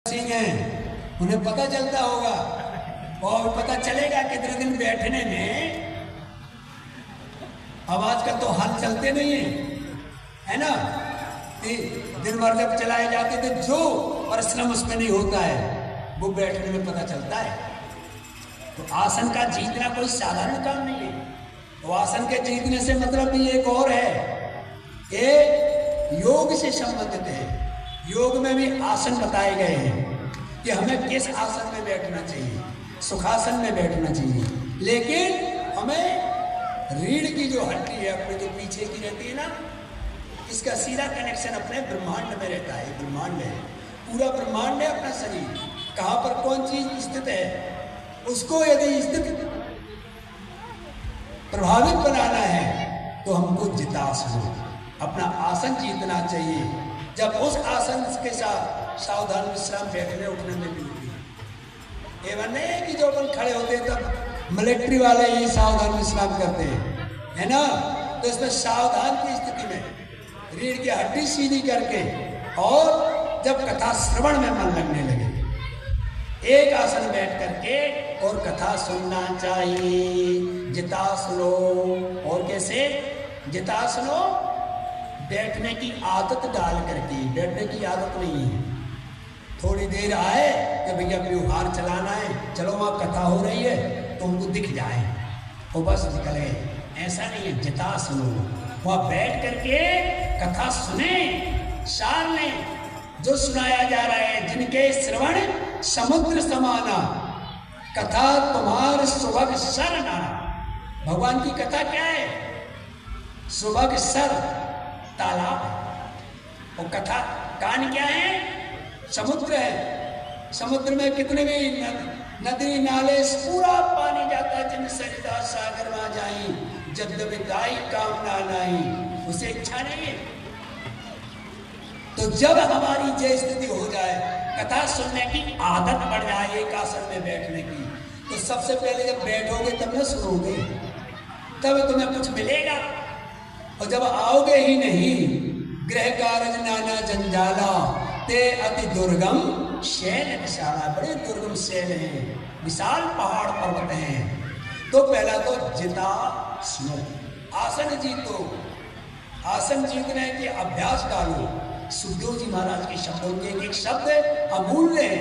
सिंह हैं, उन्हें पता चलता होगा और पता चलेगा कितने दिन बैठने में। अब आजकल तो हाल चलते नहीं है ना, दिन भर जब चलाए जाते थे, जो परिश्रम उसमें नहीं होता है वो बैठने में पता चलता है। तो आसन का जीतना कोई साधारण काम नहीं है। तो आसन के जीतने से मतलब भी एक और है, ये योग से संबंधित है। योग में भी आसन बताए गए हैं कि हमें किस आसन में बैठना चाहिए, सुखासन में बैठना चाहिए। लेकिन हमें रीढ़ की जो हड्डी है अपने जो पीछे की रहती है ना, इसका सीधा कनेक्शन अपने ब्रह्मांड में रहता है। ब्रह्मांड है, पूरा ब्रह्मांड है अपना शरीर, कहाँ पर कौन चीज स्थित है, उसको यदि स्थित प्रभावित बनाना है तो हमको जितासन, अपना आसन जीतना चाहिए। जब उस आसन के साथ सावधान विश्राम बैठने उठने में भी होती है। एवं नहीं कि जो अपन खड़े होते हैं तब मिलिट्री वाले ही सावधान विश्राम करते हैं, है ना। तो इसमें सावधान की स्थिति में रीढ़ की हड्डी सीधी करके और जब कथा श्रवण में मन लगने लगे, एक आसन बैठ करके और कथा सुनना चाहिए। जितासनो, और कैसे जितासनो, बैठने की आदत डाल करके। बैठने की आदत नहीं है, थोड़ी देर आए कि भैया व्यवहार चलाना है, चलो वहाँ कथा हो रही है तो उनको दिख जाए और बस निकल गए, ऐसा नहीं है। जितासनो, वहाँ बैठ करके कथा सुने, सार लें जो सुनाया जा रहा है। जिनके श्रवण समुद्र समाना, कथा तुम्हार सुभग सर नाना। भगवान की कथा क्या है? सुभग सर तालाब, और कथा कान क्या है? समुद्र है। समुद्र में कितने भी नदी नाले पूरा पानी जाता है। जिन सरिता सागर में जाई, जद्यपि दाई कामना नहीं, उसे इच्छा नहीं है। तो जब हमारी जय स्थिति हो जाए, कथा सुनने की आदत बढ़ जाए एक आसन में बैठने की, तो सबसे पहले जब बैठोगे तब न सुनोगे, तब तुम्हें कुछ मिलेगा। और जब आओगे ही नहीं, गृह कारज नाना जंजाला, ते अति दुर्गम शैल विशाला। बड़े दुर्गम शैल हैं, विशाल पहाड़ पर्वत हैं। तो पहला तो जिता सुनो, आसन जीतो। आसन जीतने के अभ्यास डालो। सुखदेव जी महाराज के शब्दों के एक शब्द अमूल्य है,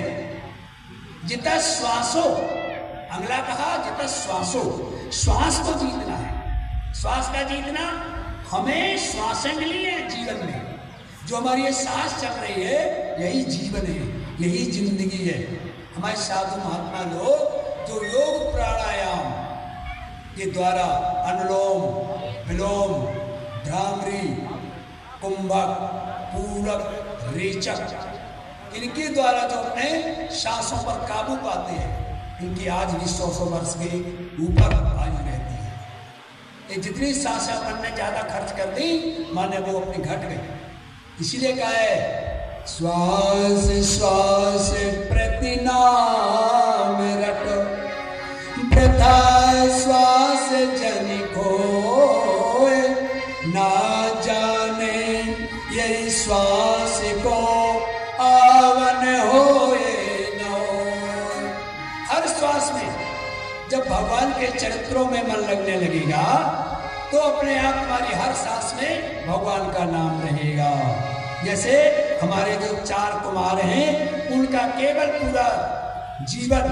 जिता श्वासो। अगला कहा जिता श्वासो, श्वास को जीतना है। श्वास का जीतना, हमें श्वासें मिली है जीवन में, जो हमारी ये सांस चल रही है, यही जीवन है, यही जिंदगी है। हमारे साधु महात्मा लोग जो योग प्राणायाम के द्वारा अनुलोम विलोम, भ्रामरी, कुंभक, पूरक, रेचक, इनके द्वारा जो अपने सांसों पर काबू पाते हैं, इनकी आज भी 100 वर्ष के ऊपर आयु रहती है। ये जितनी सांसें अपन ने ज्यादा खर्च कर दी, माने वो अपनी घट गई। इसीलिए कहा है, श्वास श्वास प्रति नाम रट, वृथा श्वास जन खोए, ना जाने यही श्वास को आवन होए न होए। हर श्वास में जब भगवान के चरित्रों में मन लगने लगेगा, तो अपने आप हमारी हर सांस में भगवान का नाम रहेगा। जैसे हमारे जो 4 कुमार हैं, उनका केवल पूरा जीवन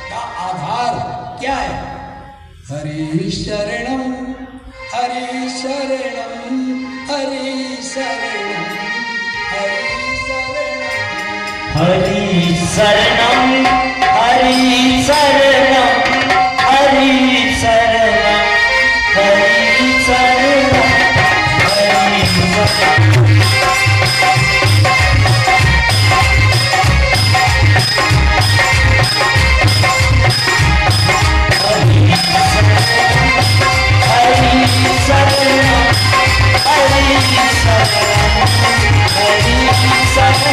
का आधार क्या है? हरि शरणम हरि शरणम हरि शरणम हरि शरणम हरि शरणम हरि शरणम हरि शरणम हरि शरणम हरि शरणम। Hare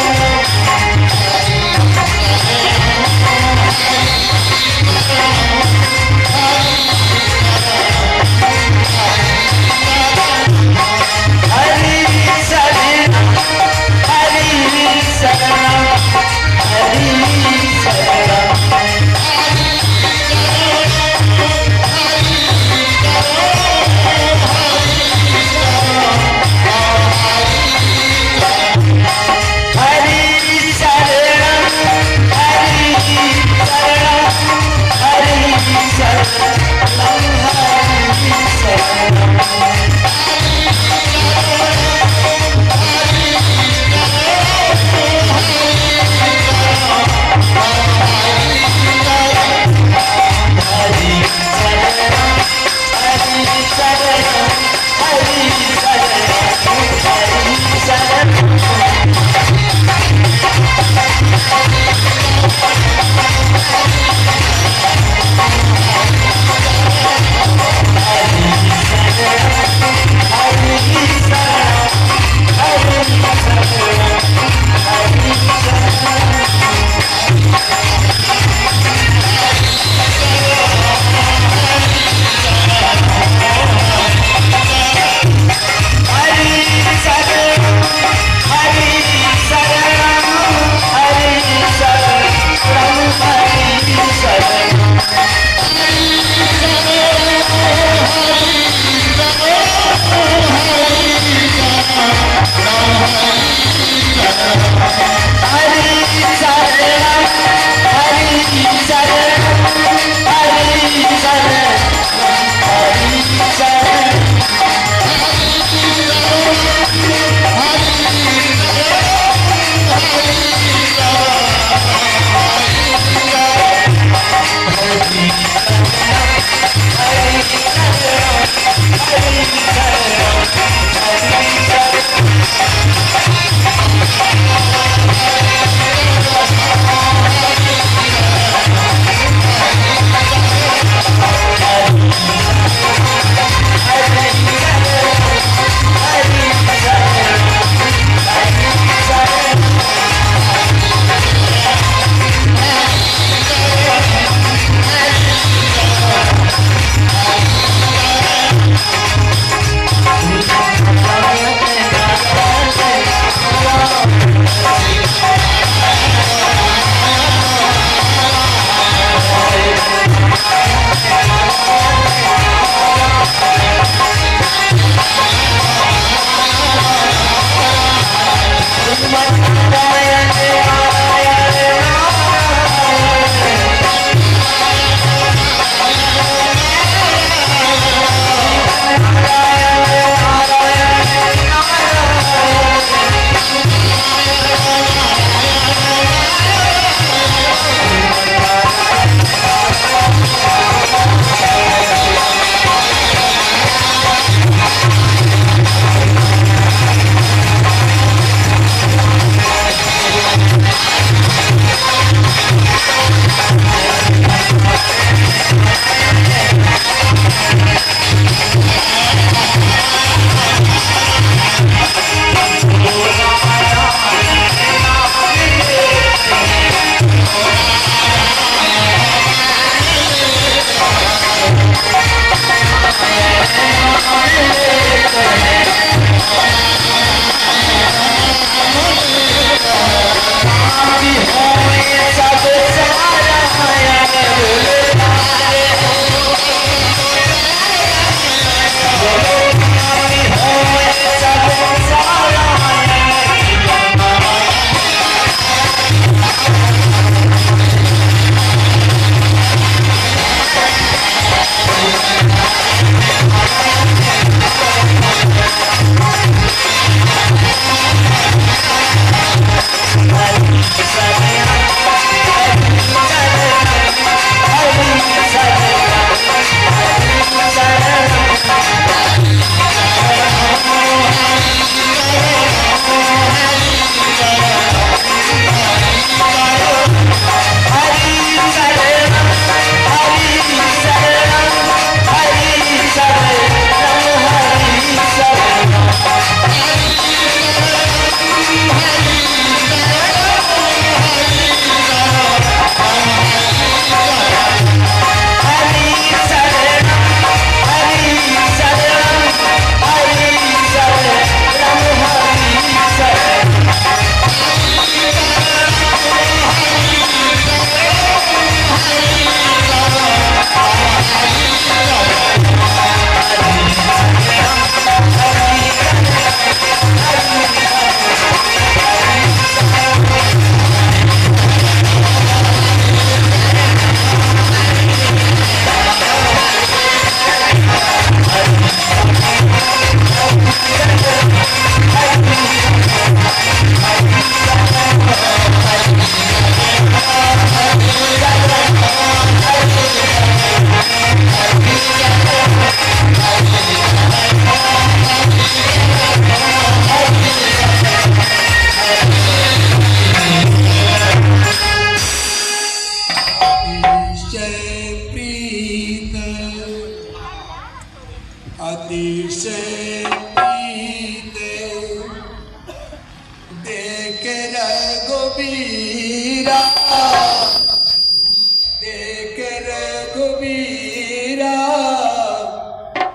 देख रघुबीरा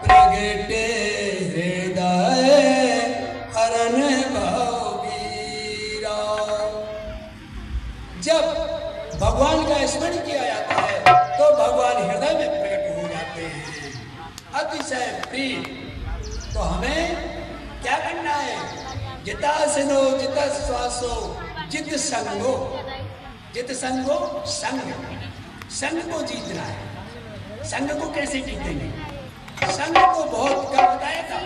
प्रगटे हृदय हरण भवबीरा। जब भगवान का स्मरण किया जाता है तो भगवान हृदय में प्रकट हो जाते हैं, अतिशय प्रिय। तो हमें क्या करना है? जितासनो जित श्वासो जित संगो। जित संगो संग, संग को जीतना है। संग को कैसे जीतेंगे? संग को बहुत क्या बताया था?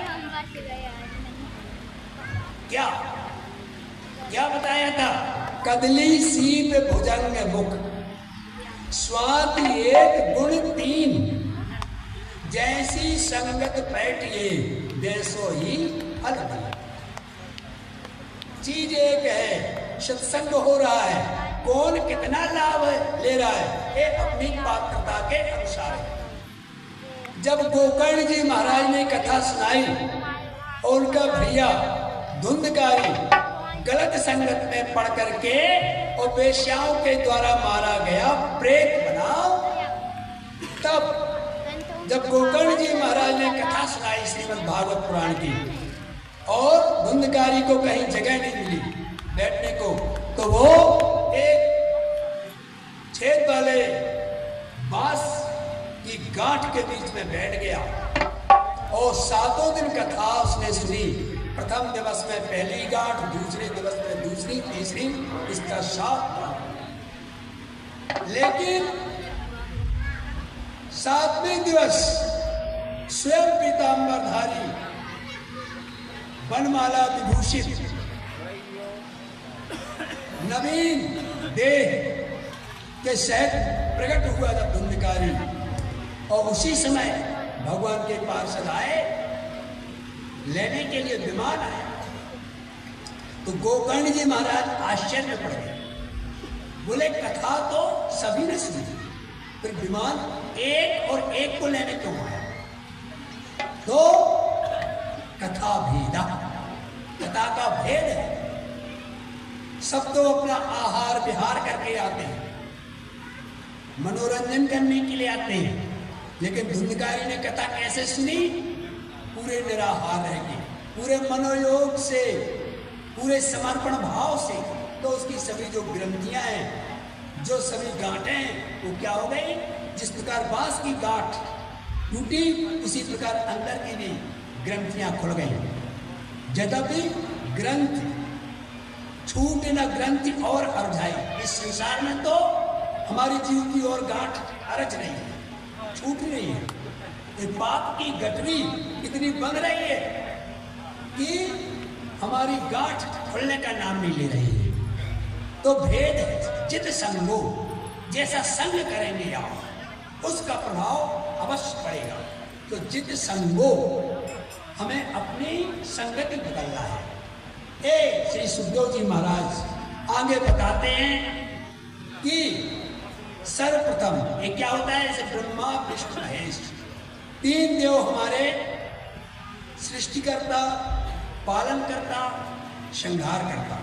क्या क्या बताया था? कदली सीप भुजंग मुख, स्वाद एक गुण तीन, जैसी संगत बैठिए वैसो ही फल। चीज एक है, सत्संग हो रहा है, कौन कितना लाभ ले रहा है ये अपनी पात्रता के अनुसार है। जब गोकर्ण जी महाराज ने कथा सुनाई और उनका भैया धुंधकारी गलत संगत में पड़ करके और वेश्याओं के द्वारा मारा गया, प्रेत बना, तब जब गोकर्ण जी महाराज ने कथा सुनाई श्रीमद् भागवत पुराण की और धुंधकारी को कहीं जगह नहीं मिली बैठने को, तो वो एक छेद वाले बांस की गांठ के बीच में बैठ गया और 7 दिन कथा उसने सुनी। प्रथम दिवस में पहली गांठ, दूसरे दिवस में दूसरी, तीसरी, इसका 7। लेकिन 7वें दिवस स्वयं पीतांबरधारी वनमाला विभूषित नवीन देह के सहित प्रकट हुआ जब धुंधकारी, और उसी समय भगवान के पार्षद आए, लेने के लिए विमान आया। तो गोकर्ण जी महाराज आश्चर्य में पड़ गए, बोले कथा तो सभी ने सुनी, फिर विमान एक और एक को लेने क्यों आया? तो कथा भेदा, कथा का भेद है। सब तो अपना आहार विहार करके आते हैं, मनोरंजन करने के लिए आते हैं, लेकिन धुंधकारी ने कथा कैसे सुनी? पूरे निराहार रह गए, पूरे मनोयोग से, पूरे समर्पण भाव से। तो उसकी सभी जो ग्रंथियां हैं, जो सभी गांठें हैं, वो क्या हो गई? जिस प्रकार बांस की गांठ टूटी, उसी प्रकार अंदर की भी ग्रंथियां खुल गई। यद्यपि ग्रंथ छूटे न ग्रंथि और अरझाई, इस संसार में तो हमारी जीव की और गांठ अरझ रही है, छूट रही है। ये पाप की गठरी इतनी बन रही है कि हमारी गांठ खुलने का नाम नहीं ले रही है। तो भेद है, चित संगो, जैसा संग करेंगे आप उसका प्रभाव अवश्य पड़ेगा। तो जित संगो, हमें अपनी संगति बदलना है। श्री सुखदेव जी महाराज आगे बताते हैं कि सर्वप्रथम ये क्या होता है? जैसे ब्रह्मा विष्णु महेश 3 देव हमारे सृष्टिकर्ता, पालनकर्ता, संहारकर्ता।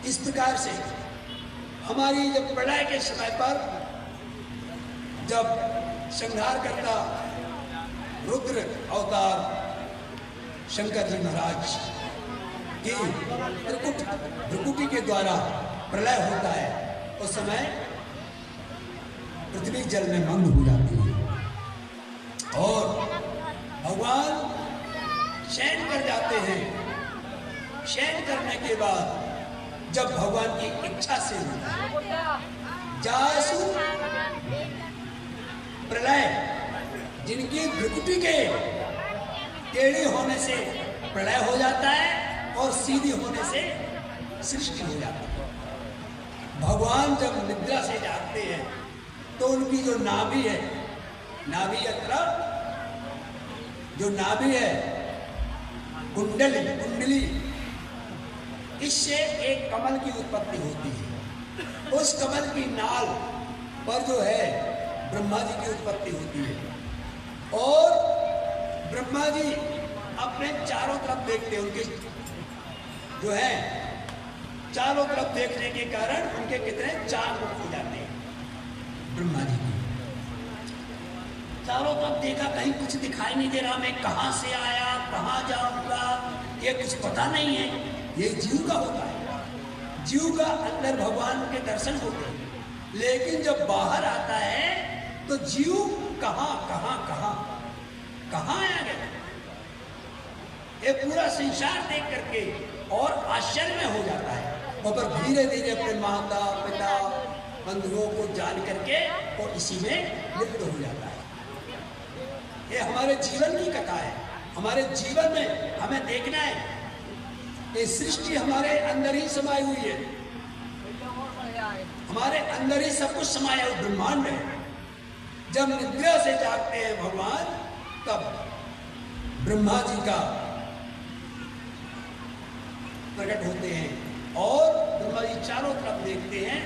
इस प्रकार से हमारी जब प्रलय के समय पर जब संहारकर्ता रुद्र अवतार शंकर जी महाराज की त्रिकुटी के द्वारा प्रलय होता है, उस समय पृथ्वी जल में मग्न हो जाती है और भगवान शयन कर जाते हैं। शयन करने के बाद जब भगवान की इच्छा से जासु प्रलय, जिनकी भ्रुकुटी के टेढ़े होने से प्रलय हो जाता है और सीधी होने से सृष्टि हो जाती है। भगवान जब निद्रा से जागते हैं तो उनकी जो नाभि है, नाभि यत्र जो नाभि है, कुंडली, इससे एक कमल की उत्पत्ति होती है। उस कमल की नाल पर जो है ब्रह्मा जी की उत्पत्ति होती है और ब्रह्मा जी अपने चारों तरफ देखते हैं, उनके जो है चारों तरफ देखने के कारण उनके कितने चार मुख हो जाते हैं। ब्रह्मा जी को चारों तरफ देखा, कहीं कुछ दिखाई नहीं दे रहा, मैं कहां से आया, कहां जाऊंगा, ये कुछ पता नहीं है। ये जीव का होता है, जीव का अंदर भगवान के दर्शन होते हैं, लेकिन जब बाहर आता है तो जीव कहां कहां कहां कहां आया गया। ये पूरा संसार देख करके और आश्चर्य में हो जाता है, और पर धीरे धीरे अपने माता पिता बंधुओं को जान करके और इसी में लिप्त हो जाता है। ये हमारे जीवन की कथा है। हमारे जीवन में हमें देखना है, ये सृष्टि हमारे अंदर ही समाई हुई है, हमारे अंदर ही सब कुछ समाया हुआ ब्रह्मांड है। जब निद्रा से जागते हैं भगवान, तब ब्रह्मा जी का प्रकट होते हैं और ब्रह्मा जी चारों तरफ देखते हैं,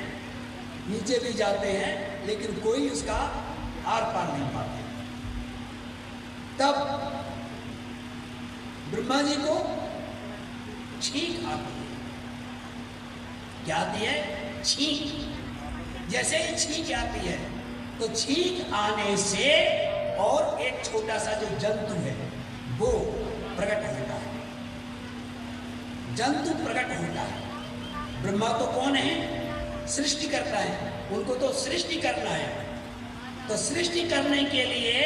नीचे भी जाते हैं, लेकिन कोई उसका आर पार नहीं पाते। तब ब्रह्मा जी को छींक आती है। क्या आती है? छींक। जैसे ही छींक आती है तो छींक आने से और एक छोटा सा जो जंतु है वो प्रकट होता है। जंतु प्रकट होता है। ब्रह्मा तो कौन है? सृष्टि करता है, उनको तो सृष्टि करना है। तो सृष्टि करने के लिए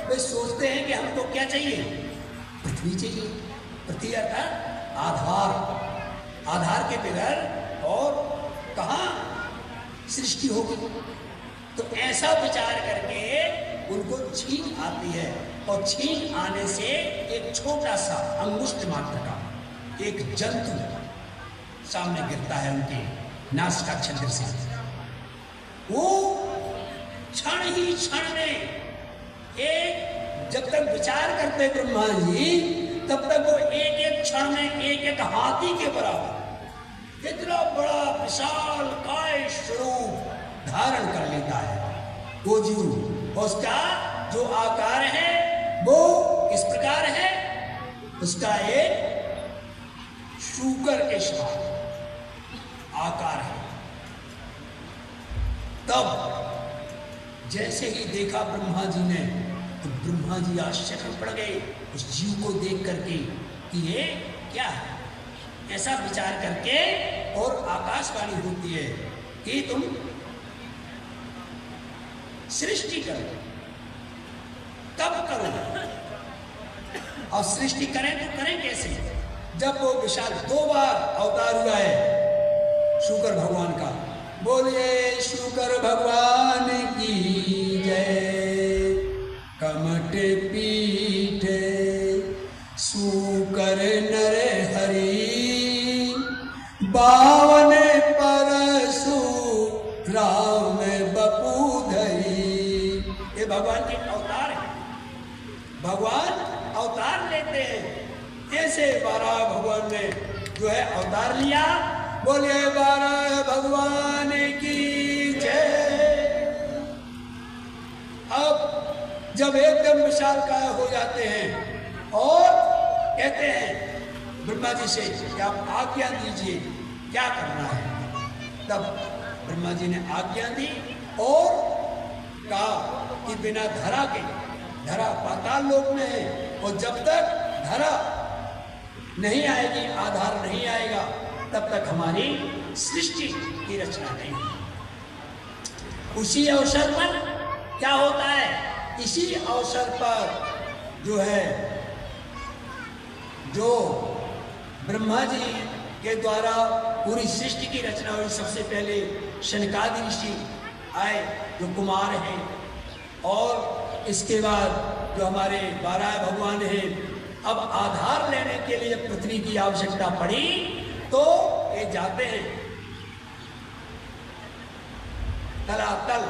वे सोचते हैं कि हमको क्या चाहिए? पृथ्वी चाहिए। पृथ्वी अर्थात आधार, आधार के बगैर और कहाँ सृष्टि होगी। तो ऐसा विचार करके उनको छींक आती है, और छींक आने से एक छोटा सा अंगुष्ठ मात्र का एक जंतु सामने गिरता है उनके नासिका छिद्र से। वो क्षण ही क्षण में एक, जब तक विचार करते ब्रह्मा जी, तब तक वो एक एक क्षण में एक एक हाथी के बराबर इतना बड़ा विशाल काय स्वरूप धारण कर लेता है वो जीव। उसका जो आकार है वो इस प्रकार है, उसका एक शूकर के समान आकार है। तब जैसे ही देखा ब्रह्मा जी ने, तो ब्रह्मा जी आश्चर्य में पड़ गए उस जीव को देख करके कि ये क्या है। ऐसा विचार करके और आकाशवाणी होती है कि तुम सृष्टि करो, तब करो। और सृष्टि करें तो करें कैसे? जब वो विशाल 2 बार अवतार हुआ है शुकर भगवान का। बोलिए शुकर भगवान की जय। कमट पीठ शुकर नर हरि, 52 परशु राम बपू धरी। ये भगवान के अवतार है। भगवान अवतार लेते हैं। ऐसे 12 भगवान ने जो है अवतार लिया। बोलिए 12 भगवान की जय। अब जब एकदम विशाल काय हो जाते हैं और कहते हैं ब्रह्मा जी से कि आप आज्ञा दीजिए, क्या करना है। तब ब्रह्मा जी ने आज्ञा दी और कहा कि बिना धरा के, धरा पाताल लोक में है, और जब तक धरा नहीं आएगी, आधार नहीं आएगा, तब तक हमारी सृष्टि की रचना नहीं होगी। उसी अवसर पर क्या होता है? इसी अवसर पर जो है, जो ब्रह्मा जी के द्वारा पूरी सृष्टि की रचना हुई, सबसे पहले शनकादि ऋषि आए जो कुमार हैं, और इसके बाद जो हमारे 12 भगवान हैं। अब आधार लेने के लिए जब पृथ्वी की आवश्यकता पड़ी तो ये जाते हैं तलातल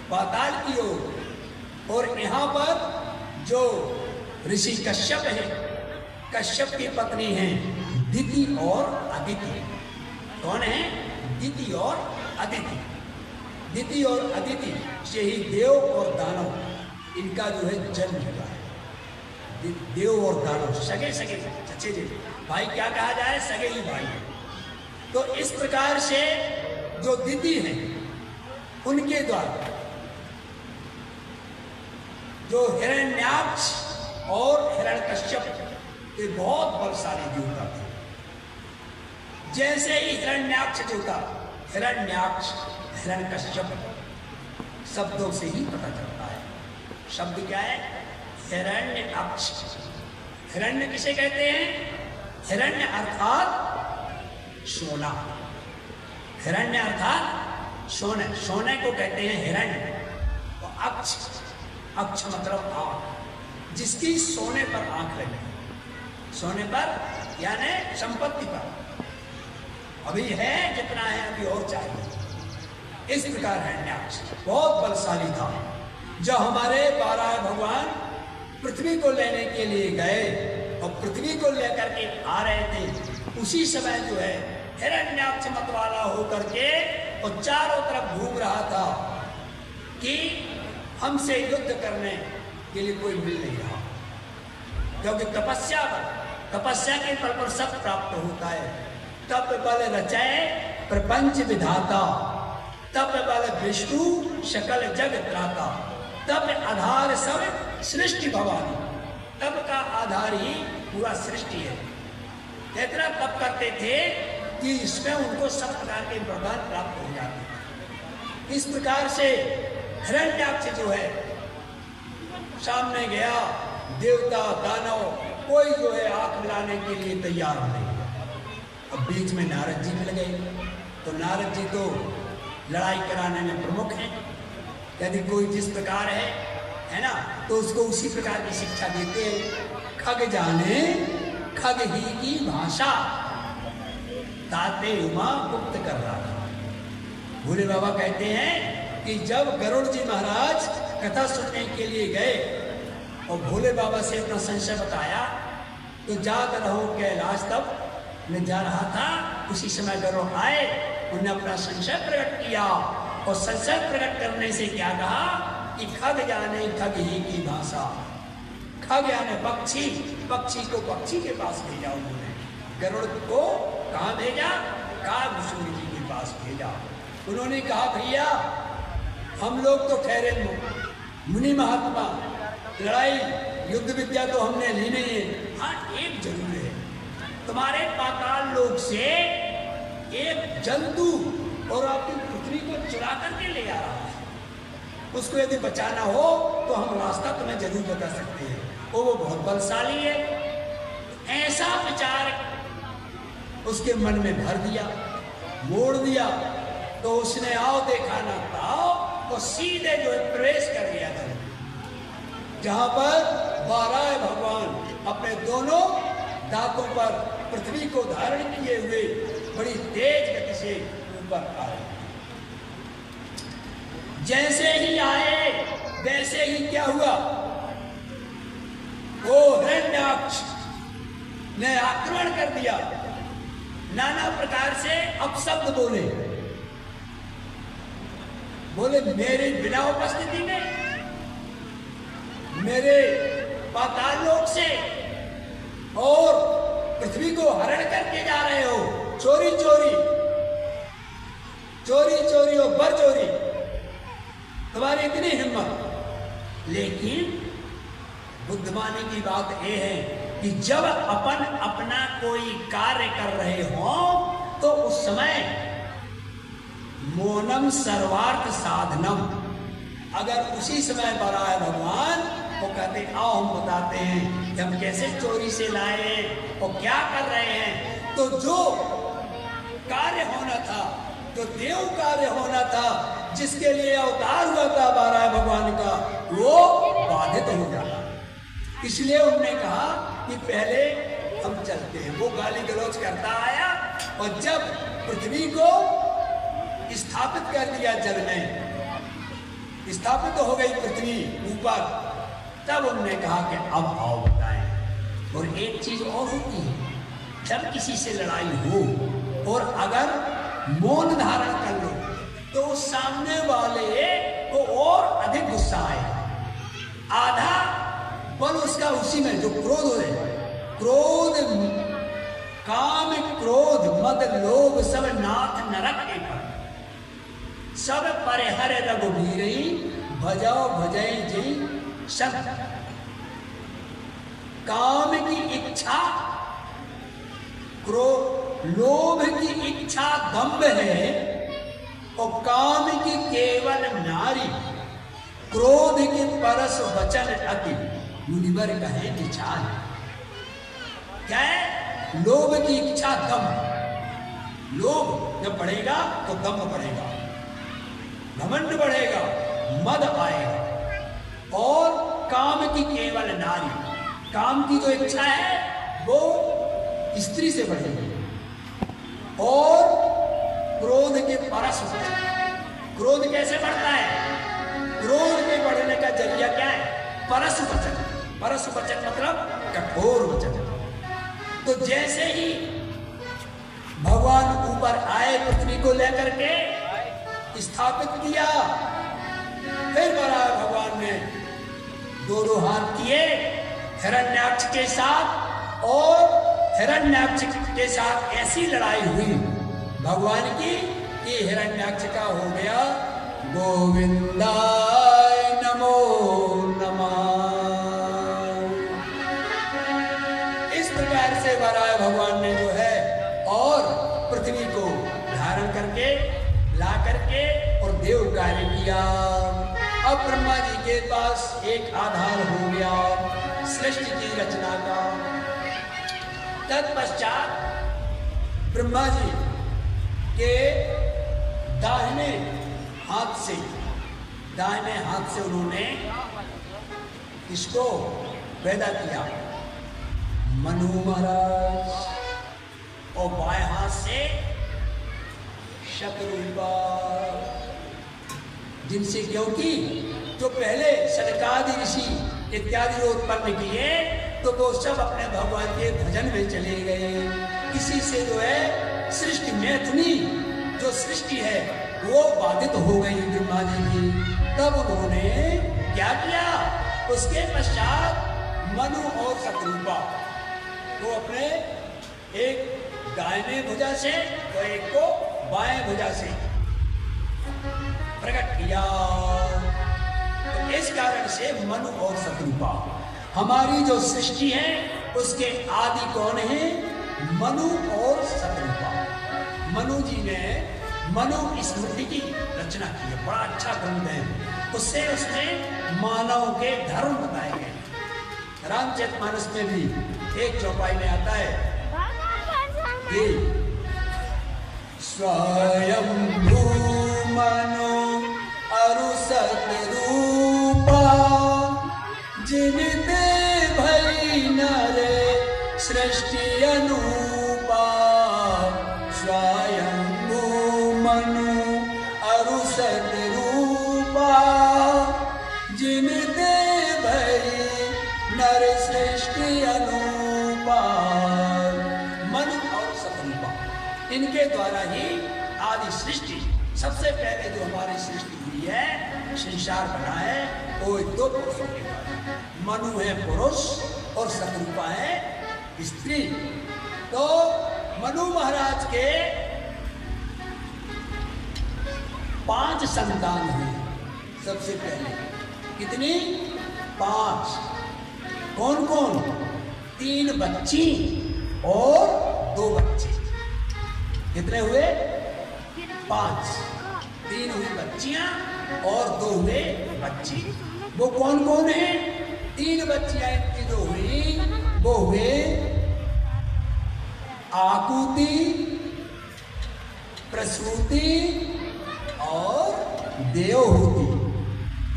पाताल की ओर, और यहाँ पर जो ऋषि कश्यप है, कश्यप की पत्नी है दिति और अदिति। कौन है? दिति और अदिति। दिति और अदिति से ही देव और दानव इनका जो है जन्म हुआ है। देव और दानव सगे सगे, सच्चे जी भाई क्या कहा जाए, सगे ही भाई है। तो इस प्रकार से जो दीदी हैं उनके द्वारा जो हिरण्याक्ष और हिरण्यकश्यप ये बहुत बलशाली देवता थे। जैसे ही हिरण्याक्ष जो था, हिरण्याक्ष हिरण्यकश्यप शब्दों से ही पता चलता है। शब्द क्या है? हिरण्याक्ष। हिरण्य किसे कहते हैं? हिरण्य अर्थात सोना। हिरण्य अर्थात सोने, सोने को कहते हैं हिरण्य। तो अक्ष, अक्ष मतलब आंख, जिसकी सोने पर आंख लगी, सोने पर यानी संपत्ति पर। अभी है जितना है, अभी और चाहिए। इस प्रकार हिरण्याक्ष बहुत बलशाली था। जब हमारे 12 भगवान पृथ्वी को लेने के लिए गए और पृथ्वी को लेकर के आ रहे थे, उसी समय जो है हिरण्याक्ष मतवाला होकर के और चारों तरफ घूम रहा था कि हमसे युद्ध करने के लिए कोई मिल नहीं रहा, क्योंकि तपस्या के फल पर सब प्राप्त होता है। तप बल रचाए प्रपंच विधाता, तप बल विष्णु सकल जग त्राता, तप आधार सब सृष्टि भवानी। तप का आधार ही पूरा सृष्टि है। इतना तप करते थे कि इसमें उनको सब प्रकार के वरदान प्राप्त हो जाते थे। इस प्रकार से हिरण्याक्ष जो है सामने गया, देवता दानव कोई जो है आंख मिलाने के लिए तैयार नहीं। अब बीच में नारद जी मिल गए, तो नारद जी तो लड़ाई कराने में प्रमुख हैं। यदि कोई जिस प्रकार है ना, तो उसको उसी प्रकार की शिक्षा देते हैं। खग जाने खग ही की भाषा, ताते उमा गुप्त कर रहा था। भोले बाबा कहते हैं कि जब गरुड़ जी महाराज कथा सुनने के लिए गए और भोले बाबा से अपना संशय बताया, तो जात रहो कैलाश, तब मैं जा रहा था, उसी समय गरुड़ आए, उन्होंने अपना संशय प्रकट किया और संशय प्रकट करने से क्या कहा कि खग जाने खग ही की भाषा। खग यानी पक्षी, पक्षी को पक्षी के पास भेजा उन्होंने। गरुड़ को कहाँ भेजा? कागभूषण जी के पास भेजा। उन्होंने कहा भैया हम लोग तो ठहरे मुनि महात्मा, लड़ाई युद्ध विद्या तो हमने ली नहीं है। हाँ, एक जरूर है, तुम्हारे पाताल लोक से एक जंतु और आपकी पुत्री को चुरा करके ले आ रहा है। उसको यदि बचाना हो तो हम रास्ता तुम्हें जरूर बता सकते हैं। वो बहुत बलशाली है। ऐसा विचार उसके मन में भर दिया, मोड़ दिया, तो उसने आओ देखा ना पाओ तो सीधे जो है प्रवेश कर गया था, जहां पर 12 भगवान अपने दोनों दांतों पर पृथ्वी को धारण किए हुए बड़ी तेज गति से ऊपर आए। जैसे ही आए वैसे ही क्या हुआ, वो हिरण्याक्ष ने आक्रमण कर दिया। नाना प्रकार से अपशब्द बोले, बोले मेरे बिना उपस्थिति में, मेरे पाताल लोक से और पृथ्वी को हरण करके जा रहे हो, चोरी चोरी, चोरी चोरी और बर चोरी, तुम्हारी इतनी हिम्मत। लेकिन बुद्धिमानी की बात यह है कि जब अपन अपना कोई कार्य कर रहे हो तो उस समय मौनम सर्वार्थ साधनम, अगर उसी समय बराए भगवान वो कहते आओ हम बताते हैं कि हम कैसे चोरी से लाए और क्या कर रहे हैं, तो जो कार्य होना था, जो देव कार्य होना था, जिसके लिए अवतार हुआ था 12 भगवान का, वो बाधित हो जाता। इसलिए उन्होंने कहा कि पहले हम चलते हैं। वो गाली गलौज करता आया और जब पृथ्वी को स्थापित कर दिया, जल में स्थापित हो गई पृथ्वी ऊपर, तब उन्होंने कहा कि अब आओ बताएं। और एक चीज और होती है, जब किसी से लड़ाई हो और अगर मौन धारण कर लो तो सामने वाले को और अधिक गुस्सा आए। आधा बल उसका उसी में, जो क्रोध हो, क्रोध काम क्रोध मद लोभ सब नाथ नरक के पर, सब परिहर रघुबीर भजो भजय जय शंख। काम की इच्छा, लोभ की इच्छा दंभ है, और काम की केवल नारी, क्रोध के परस वचन अति, मुनिवर कहे विचार। क्या है? लोभ की इच्छा दंभ। लोभ जब बढ़ेगा तो दंभ बढ़ेगा, घमंड बढ़ेगा, मद आएगा। और काम की केवल नारी, काम की जो इच्छा है वो स्त्री से बढ़ेगी। और क्रोध के परस, क्रोध कैसे बढ़ता है? क्रोध के बढ़ने का जरिया क्या है? परस वचन। परस वचन मतलब कठोर वचन। तो जैसे ही भगवान ऊपर आए, पृथ्वी को लेकर के स्थापित किया, फिर वराह भगवान ने दोनों हाथ किए हिरण्याक्ष के साथ, और हिरण्याक्ष के साथ ऐसी लड़ाई हुई भगवान की कि हिरण्याक्ष का हो गया गोविंदाय नमो नमः। इस प्रकार से वराह भगवान ने जो है और पृथ्वी को धारण करके ला करके और देव कार्य किया। अब ब्रह्मा जी के पास एक आधार हो गया सृष्टि की रचना का। तत्पश्चात ब्रह्मा जी के दाहिने हाथ से उन्होंने इसको पैदा किया, मनु महाराज, और बाएं हाथ से शतरूपा, जिनसे, क्योंकि जो पहले सनकादि ऋषि इत्यादि जो उत्पन्न किए तो वो सब अपने भगवान के भजन में चले गए। इसी से जो है सृष्टि मैथुनी जो सृष्टि है वो बाधित हो गई ब्रह्मा जी की। तब उन्होंने क्या किया? उसके पश्चात मनु और शतरूपा को अपने एक दाहिने भुजा से और एक को बाएं भुजा से प्रकट किया। तो इस कारण से मनु और शतरूपा, हमारी जो सृष्टि है उसके आदि कौन है? मनु और शतरूपा। मनु जी ने मनु स्मृति की रचना की है, बड़ा अच्छा ग्रंथ है। उससे उसमें मानव के धर्म बताए गए। रामचरितमानस में भी एक चौपाई में आता है कि स्वयं मनु अरु सतरूपा, जिनते भई नरे सृष्टि अनुपा। स्वयं मनु अरु सतरूपा, जिनते भई नर सृष्टि अनुपा। मनु और शतरूपा, इनके द्वारा ही आदि सृष्टि, सबसे पहले जो हमारी सृष्टि हुई है, संसार बना है, वो दो पुरुषों के द्वारा। मनु है पुरुष और शतरूपा है स्त्री। तो मनु महाराज के 5 संतान हुए सबसे पहले। कितनी? 5। कौन कौन? 3 बच्ची और 2 बच्चे। कितने हुए? 5। 3 हुई बच्चियां और 2 हुए बच्चे। वो कौन कौन है? 3 बच्चियां इनकी जो हुई वो हुए आकुति, प्रसूति और देवहूति।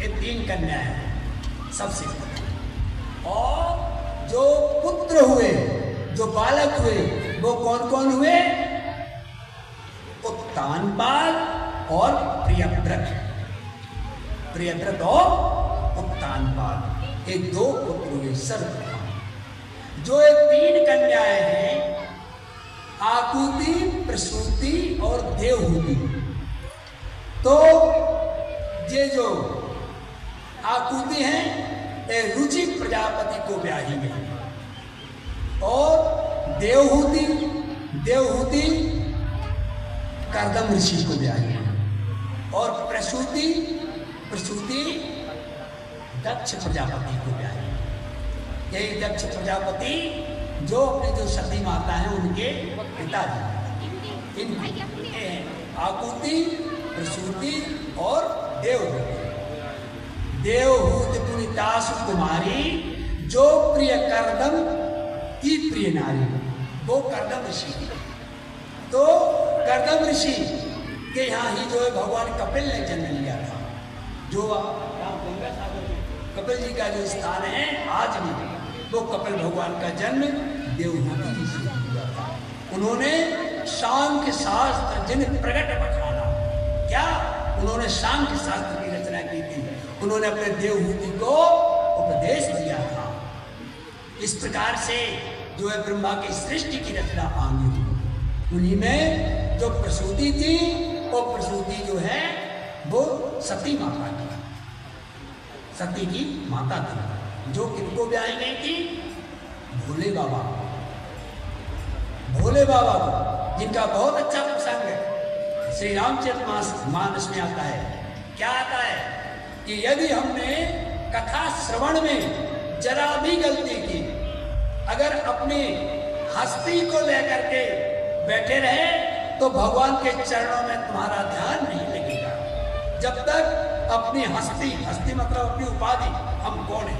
ये 3 कन्याएं हैं सबसे। और जो पुत्र हुए, जो बालक हुए, वो कौन कौन हुए? उत्तानपाद और प्रियव्रत। प्रियव्रत और उत्तानपाद, ये 2 पुत्र हुए सर्वप्रथम। जो ये 3 कन्याएं हैं, आकुति, प्रसूति और देवहूति। तो ये जो आकुति हैं, ये रुचि प्रजापति को ब्याही गई, और देवहूति देवहूति कर्दम ऋषि को ब्याही और प्रसूति दक्ष प्रजापति को ब्याही। यही दक्ष प्रजापति जो अपने जो सती माता हैं उनके पिताजी, इनके आकुति, प्रसूति और देवहूति। देवहूति पुनितासु कुमारी जो प्रिय कर्दम की प्रिय नारी, वो कर्दम ऋषि। तो कर्दम ऋषि के यहाँ ही जो है भगवान कपिल ने जन्म लिया था। जो गंगा सागर में कपिल जी का जो स्थान है आज भी, वो कपिल भगवान का जन्म देवहूति जी से हुआ था। उन्होंने सांख्य शास्त्र जिन प्रकट बखाना, क्या उन्होंने सांख्य शास्त्र की रचना की थी, उन्होंने अपने देवहूति को उपदेश दिया था। इस प्रकार से जो है ब्रह्मा की सृष्टि की रचना आंगी थी। उन्हीं में जो प्रसूति थी, वो प्रसूति जो है वो सती माता की, सती की माता थी, जो किनको ब्याही गई थी? भोले बाबा, भोले बाबा को, जिनका बहुत अच्छा प्रसंग है श्री रामचरितमानस में आता है। क्या आता है कि यदि हमने कथा श्रवण में जरा भी गलती की, अगर अपनी हस्ती को लेकर के बैठे रहे तो भगवान के चरणों में तुम्हारा ध्यान नहीं लगेगा। जब तक अपनी हस्ती मतलब अपनी उपाधि, हम कौन है,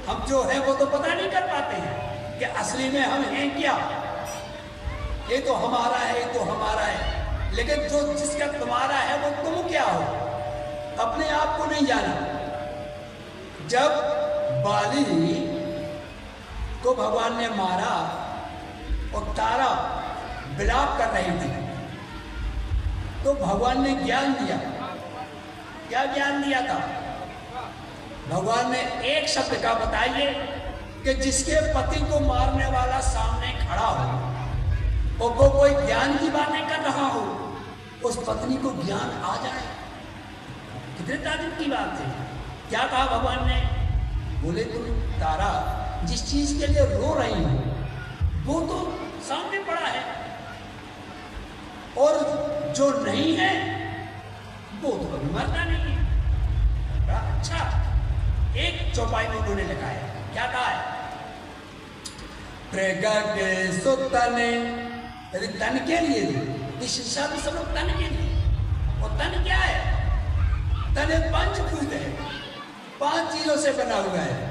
हम जो है वो तो पता नहीं कर पाते हैं कि असली में हम हैं क्या। ये तो हमारा है, ये तो हमारा है, लेकिन जो जिसका तुम्हारा है वो तुम क्या हो, अपने आप को नहीं जाना। जब बाली को भगवान ने मारा और तारा विलाप कर रही थी, तो भगवान ने ज्ञान दिया। क्या ज्ञान दिया था? भगवान ने एक शब्द का बताइए कि जिसके पति को मारने वाला सामने खड़ा हो और वो कोई ज्ञान की बातें कर रहा हो, उस पत्नी को ज्ञान आ जाए। कितने ताजुब की बात है। क्या कहा भगवान ने? बोले तुम तारा जिस चीज के लिए रो रही हो वो तो सामने पड़ा है, और जो नहीं है वो तो कभी मरता नहीं है। बड़ा अच्छा एक चौपाई में उन्होंने लिखा है। क्या कहा है? प्रगट सुतने, यदि तन के लिए इस शब्द सब लोग तन के लिए, और तन क्या है? तन पंचभूत है, 5 चीजों से बना हुआ है।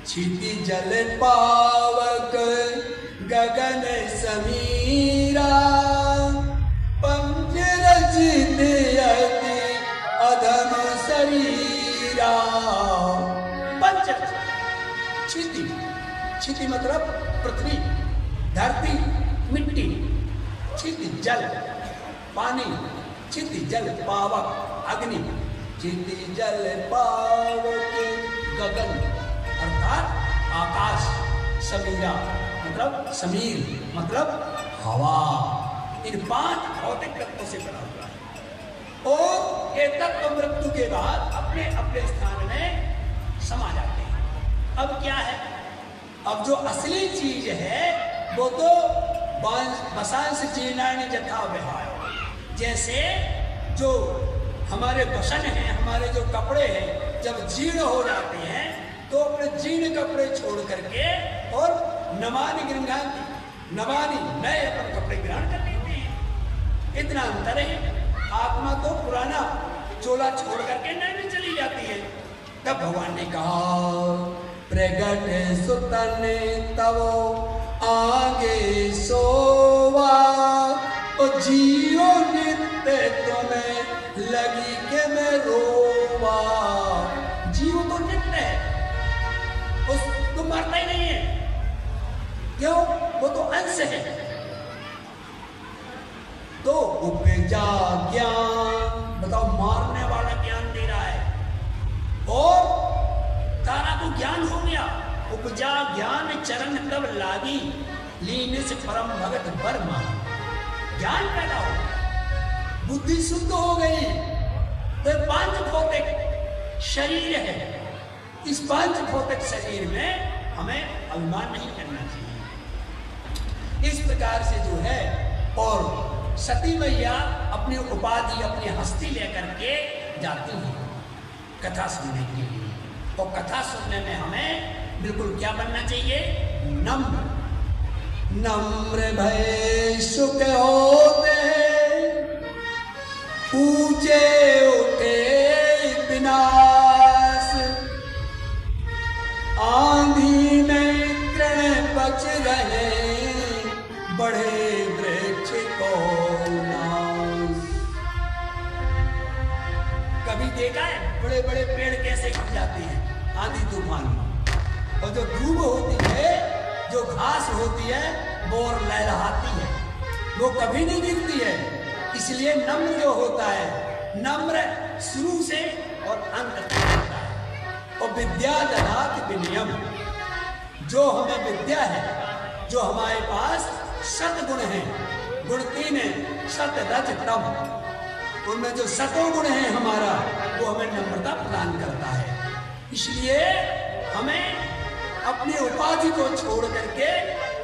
क्षिति जल पावक गगन समीरा, पंच रचित यति अधम शरीरा। पंच क्षिति, क्षिति मतलब पृथ्वी, धरती, मिट्टी, क्षिति जल पानी, क्षिति जल पावक अग्नि, क्षिति जल पावक गगन अर्थात आकाश, समीरा मतलब समीर मतलब हवा। इन 5 भौतिक तत्वों से बना हुआ है, और ये तत्व मृत्यु के बाद अपने अपने स्थान में समा जाते हैं। अब क्या है? अब जो असली चीज है वो तो बसांस जीर्णानि यथा विहाय, जैसे जो हमारे बसन हैं, हमारे जो कपड़े हैं, जब जीर्ण हो जाते हैं तो अपने जीर्ण कपड़े छोड़ करके और नवानि गृह्णान्ति, नवानि नए अपन कपड़े ग्रहण कर लेते हैं। इतना अंतर है। आत्मा तो पुराना चोला छोड़ करके नए में चली जाती है। तब भगवान ने कहा प्रगट सुतन तवो आगे सोवा, और जियो नित्य तुम्हें लगी के मैं रोवा। जीव तो नित्य है, तो मरता ही नहीं है। क्यों? वो तो अंश है। तो उपजा ज्ञान, बताओ, मारने वाला ज्ञान दे रहा है, और तारा को ज्ञान हो गया। उपजा ज्ञान चरण तब लागी, लीन से परम भगत बर्मा। ज्ञान पैदा हो, बुद्धि शुद्ध हो गई। तो 5 भौतिक शरीर है, इस 5 भौतिक शरीर में हमें अभिमान नहीं करना चाहिए। इस प्रकार से जो है। और सती मैया अपनी उपाधि, अपनी हस्ती लेकर के जाती हैं कथा सुनने के लिए। और कथा सुनने में हमें बिल्कुल क्या बनना चाहिए? नम्र। नम्र भय सुख होते, ऊंचे उठे विनाश, आंधी में तृण बच रहे, बढ़े वृक्ष को नाश। कभी देखा है बड़े बड़े पेड़ कैसे गिर जाते हैं आंधी तूफान में? और जो धूप होती है, जो घास होती है, वो लहलहाती है, वो कभी नहीं गिरती है। इसलिए नम्र जो होता है, नम्र शुरू से और अंत तक होता है। और विद्या ददाति विनयम, जो हमें विद्या है, जो हमारे पास सतगुण है, गुण 3 है, सत रज तम, उनमें जो सतो गुण है हमारा, वो हमें नम्रता प्रदान करता है। इसलिए हमें अपनी उपाधि को छोड़ करके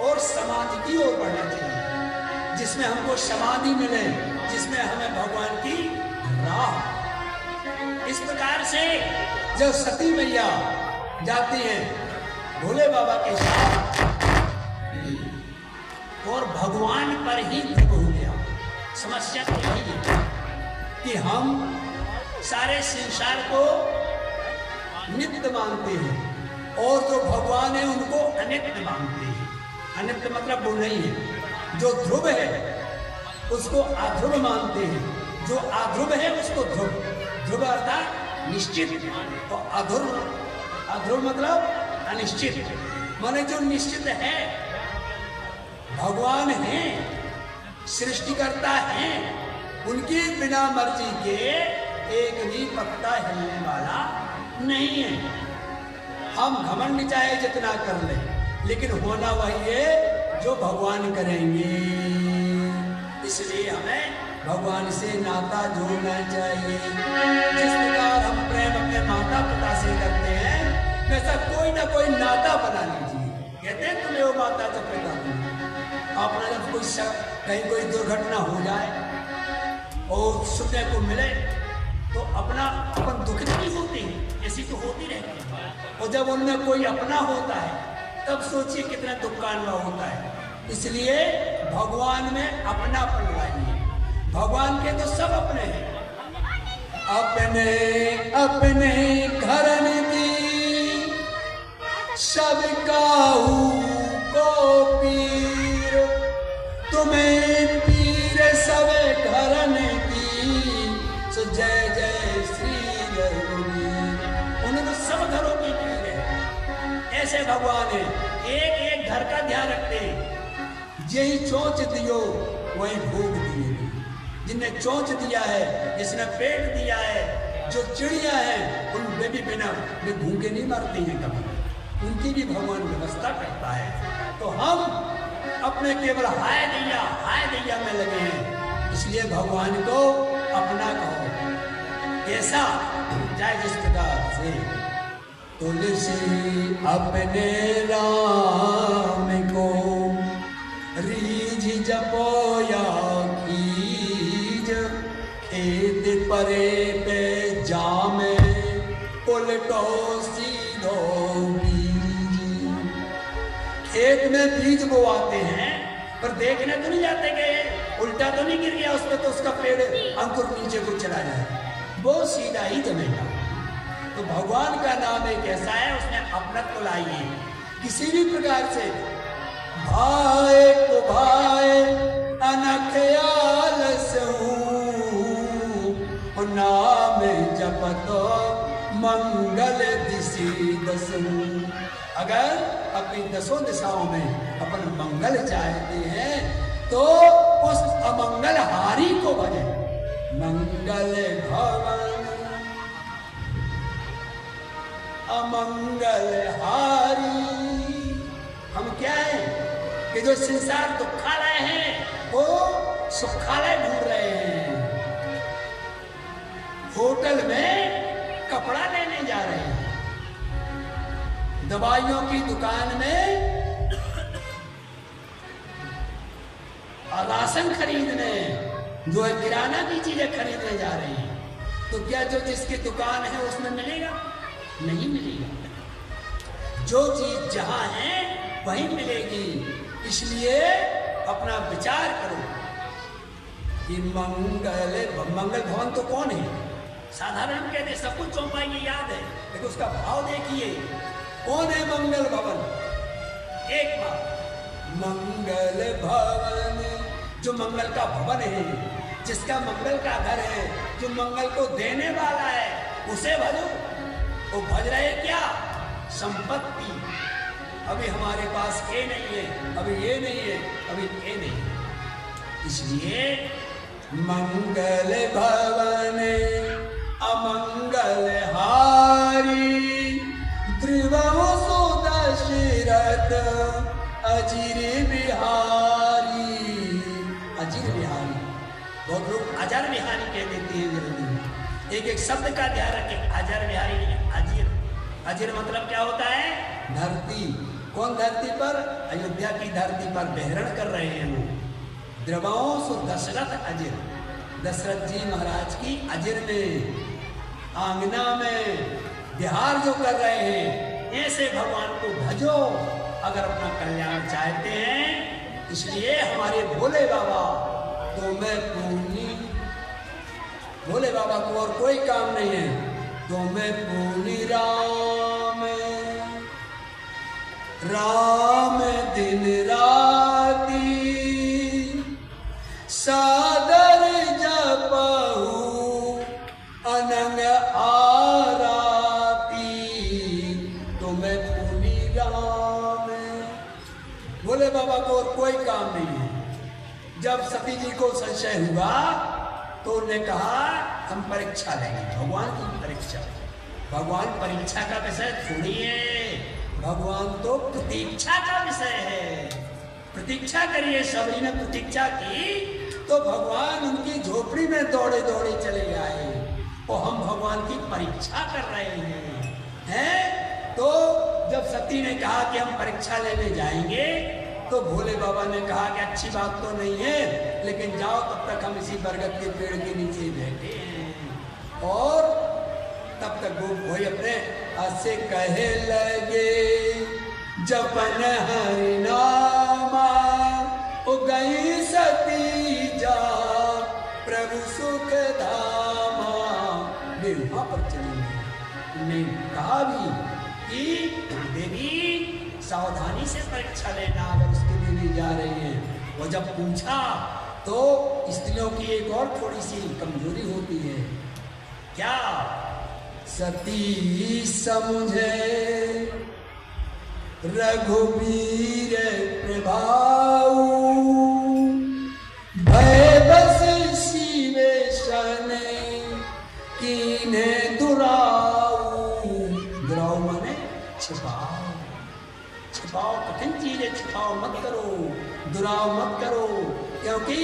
और समाधि की ओर बढ़ना चाहिए, जिसमें हमको समाधि मिले, जिसमें हमें भगवान की राह। इस प्रकार से जब सती मैया जाती है भोले बाबा के साथ, और भगवान पर ही ध्रुव हो गया। समस्या तो यही है कि हम सारे संसार को नित्य मानते हैं, और जो भगवान है उनको अनित्य मानते हैं। अनित्य मतलब वो नहीं है। जो ध्रुव है उसको अध्रुव मानते हैं, जो अध्रुव है उसको ध्रुव। ध्रुव अर्थात निश्चित, और अध्रुव मतलब अनिश्चित। माने जो निश्चित है, भगवान है, सृष्टिकर्ता है, उनकी बिना मर्जी के एक भी पत्ता हिलने वाला नहीं है। हम घमंड चाहे जितना कर ले, लेकिन होना वही है जो भगवान करेंगे। इसलिए हमें भगवान से नाता जोड़ना चाहिए। जिस प्रकार हम प्रेम अपने माता पिता से करते हैं, वैसा कोई ना कोई नाता बना लीजिए। कहते हैं तुम्हें वो माता जब पिता अपना, जब कोई कहीं कोई दुर्घटना हो जाए और सुनने को मिले तो अपन दुखित नहीं होती, ऐसी तो होती रहती है। और जब उनमें कोई अपना होता है तब सोचिए कितना दुख का अनुभव होता है। इसलिए भगवान में अपनापन लाइए। भगवान के तो सब अपने हैं। अपने अपने घर की सबका को पीर, तुम्हें पीर सब घरन की, सो जय जय श्री रघुवीर। उन्हें तो सब घरों की पीर है। ऐसे भगवान है, एक एक घर का ध्यान रखते हैं। यही चोंच दियो वही भोग दिए। जिनने चोंच दिया है, जिसने पेट दिया है, जो चिड़िया है, उन भी बिना वे भूखे नहीं मरती हैं कभी, उनकी भी भगवान व्यवस्था करता है। तो हम अपने केवल हाय दैया में लगे हैं। इसलिए भगवान को अपना कहो। कैसा? चाहे जिस प्रकार से तुलसी अपने राम को रीझ जपोया खीज, खेत परे पे जामे उलटो सीधो बीज। खेत में बीज बोआते हैं पर देखने तो नहीं जाते गए, उल्टा तो नहीं गिर गया उस पर, तो उसका पेड़ अंकुर नीचे को चला जाए, वो सीधा ही जमेगा। तो भगवान का नाम एक ऐसा है, उसने अपनत्व लाइए किसी भी प्रकार से। भाए को भाए अनख्याल से नाम जपतो मंगल दिशि दसू। अगर अपनी 10 दिशाओं में अपन मंगल चाहते हैं तो उस अमंगल हारी को भजे। मंगल भवन अमंगल हारी। हम क्या है कि जो संसार दुखालय है वो सुखालय ढूंढ रहे हैं। होटल में कपड़ा लेने जा रहे हैं, दवाइयों की दुकान में राशन खरीदने, जो है किराना की चीजें खरीदने जा रहे हैं, तो क्या जो जिसकी दुकान है उसमें मिलेगा? नहीं मिलेगा। जो चीज जहां है वहीं मिलेगी। इसलिए अपना विचार करो कि मंगल भवन तो कौन है? साधारण हम कहते सब कुछ चौपाई याद है, लेकिन उसका भाव देखिए, कौन है मंगल भवन? एक बार मंगल भवन, जो मंगल का भवन है, जिसका मंगल का घर है, जो मंगल को देने वाला है, उसे भजो। वो भज रहे क्या? संपत्ति। अभी हमारे पास ये नहीं है, अभी ये नहीं है, अभी ये नहीं है। इसलिए मंगल भवन अमंगल हारी, त्रिभुवन सुदशरथ अजिर बिहारी। अजिर बिहारी, बहुत लोग अजर बिहारी कह देते हैं जल्दी। एक एक शब्द का ध्यान रखें, अजर बिहारी नहीं, अजिर। अजिर मतलब क्या होता है? धरती। कौन धरती पर? अयोध्या की धरती पर बहरण कर रहे हैं वो। द्रवांश दशरथ अजिर, दशरथ जी महाराज की अजिर में आंगना में बिहार जो कर रहे हैं, ऐसे भगवान को भजो अगर अपना कल्याण चाहते हैं। इसलिए हमारे भोले बाबा तो मैं पूनी, भोले बाबा को और कोई काम नहीं है। तो मैं पूनी राम, राम दिन राती सादर जपहु अनंग आराती। तो मैं पूनी राम। भोले बाबा को और कोई काम नहीं है। जब सती जी को संशय हुआ तो उन्होंने कहा हम परीक्षा लेंगे, भगवान की परीक्षा। भगवान परीक्षा का विषय थोड़ी है, भगवान तो प्रतीक्षा का विषय है। प्रतीक्षा करिए। सबरी ने प्रतीक्षा की तो भगवान उनकी झोपड़ी में दौड़े दौड़े चले आए, और हम भगवान की परीक्षा कर रहे हैं। तो जब सती ने कहा कि हम परीक्षा लेने जाएंगे, तो भोले बाबा ने कहा कि अच्छी बात तो नहीं है, लेकिन जाओ, तब तक हम इसी बरगद के पेड़ के नीचे बैठे हैं। और तब तक वो वही अपने से कहे लगे, जपन हरि नामा ओ गई सती जा, प्रभु सुख धामा। वे वहां पर चली गई। उन्हें कहा भी कि देवी सावधानी से परीक्षा लेना अगर उसके लिए जा रही हैं। वो जब पूछा तो स्त्रियों की एक और थोड़ी सी कमजोरी होती है। क्या? सती समझे रघुवीर प्रभाऊ, भय बस शिवे शन कीने दुराऊ। दुराऊ माने छिपाओ। छिपाओ कठिन चीजें छिपाओ मत करो, दुराव मत करो। क्योंकि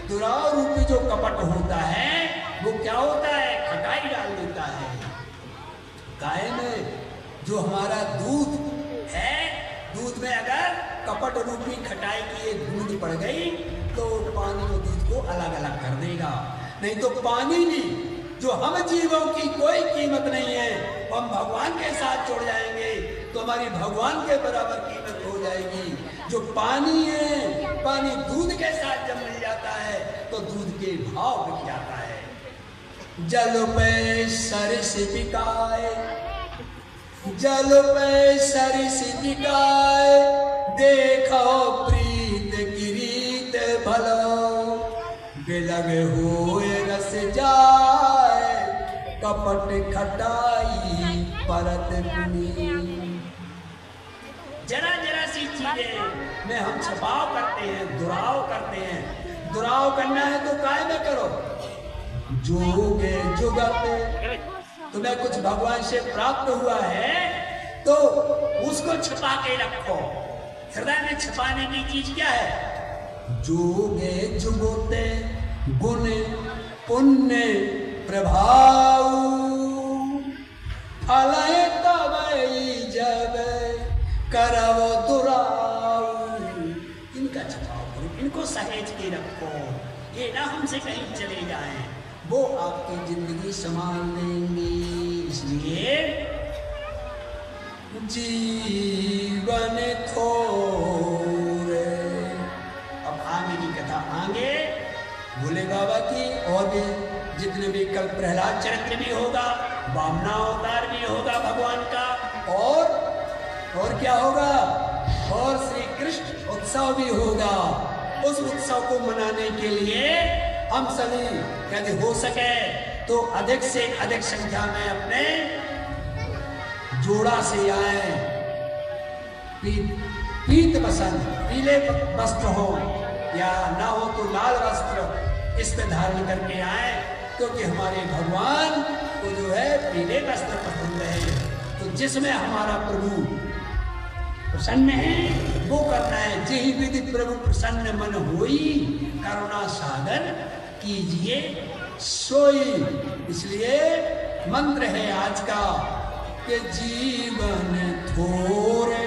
दुराव रूपी जो कपट होता है वो क्या होता है? खटाई डाल देता है। गाय में जो हमारा दूध है, दूध में अगर कपट रूपी खटाई की एक बूंद पड़ गई तो पानी और दूध को अलग अलग कर देगा। नहीं तो पानी भी, जो हम जीवों की कोई कीमत नहीं है, हम भगवान के साथ जुड़ जाएंगे तो हमारी भगवान के बराबर कीमत हो जाएगी। जो पानी है, पानी दूध के साथ जब मिल जाता है तो दूध के भाव बिक जाता है। जल पे सरिस बिकाए, जल पे सरिस बिकाए, देखो प्रीत कीरीत भलो, बिलग हुए रस जाए, कपट खटाई परत पुनी। जरा जरा सी चीजें में हम छपाव करते हैं, दुराव करते हैं। दुराव करना है तो काय में करो, जोगे जुगत। तुम्हें कुछ भगवान से प्राप्त हुआ है तो उसको छुपा के रखो। हृदय में छुपाने की चीज क्या है? जोगे जुगोते गुण पुण्य प्रभाव, फलय तब जब करव दुराव। इनका छुपाव करो, इनको सहेज के से कहीं चले जाएं, वो आपकी जिंदगी संभाल देंगे। इसलिए जीवन थोड़े। अब आगे की कथा आगे भोले बाबा की और भी जितने भी कल प्रहलाद चरित्र भी होगा, वामना अवतार भी होगा भगवान का, और क्या होगा, और श्री कृष्ण उत्सव भी होगा। उस उत्सव को मनाने के लिए हम सभी यदि हो सके तो अधिक से अधिक संख्या में अपने जोड़ा से आए। पीत बसंत, पीले वस्त्र हो या ना हो तो लाल वस्त्र इस पे धारण करके आए, क्योंकि हमारे भगवान को जो है पीले वस्त्र पसंद है। तो जिसमें हमारा प्रभु प्रसन्न है वो करना है। जेहि विधि प्रभु प्रसन्न मन होई, करुणा साधन कीजिए सोई। इसलिए मंत्र है आज का कि जीवन थोड़े,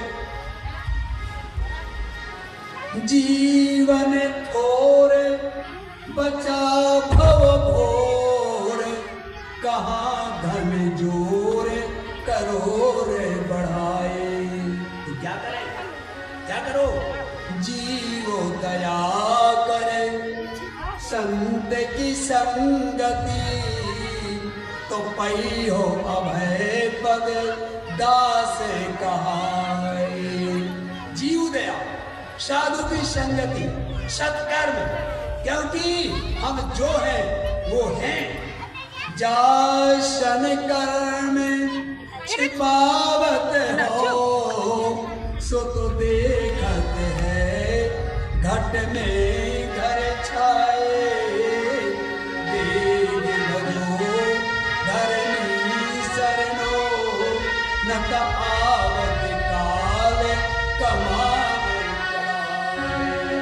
जीवन थोड़े बचा भव भोरे, कहाँ धन जोरे करोड़े बढ़ाए। तो क्या करें, क्या करो, जीवो दया करे संत की संगति, तो पई हो अभय पद दास कहाए। जीव दया, साधु की संगति, सत्कर्म, क्योंकि हम जो है वो हैं। जासन कर्म छिपावत हो, सो तो देखत है घट में घर छाए। देव भजो धरनी सरनो, न त आवत काल कमान कराए।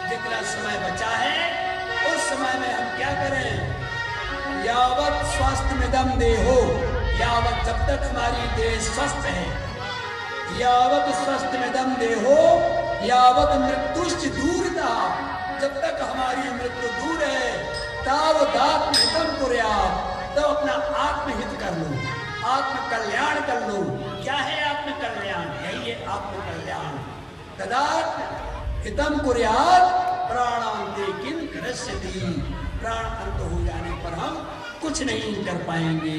जितना समय बचा है उस समय में हम क्या करें, यावत स्वास्थ्य में दम देहो, यावत जब तक हमारी देह स्वस्थ है, यावत स्वस्थ में दम देहो, यावत मृत्युश्च दूरता, जब तक हमारी मृत्यु दूर है तावदात्म हितम कुर्यात्, तो अपना आत्महित कर लो, आत्म कल्याण कर लो। क्या है आत्म कल्याण, यही है आत्म कल्याण। तदात्म हितम कुर्यात् प्राणांते किम कृष्यति, प्राण अंत हो जाने पर हम कुछ नहीं कर पाएंगे।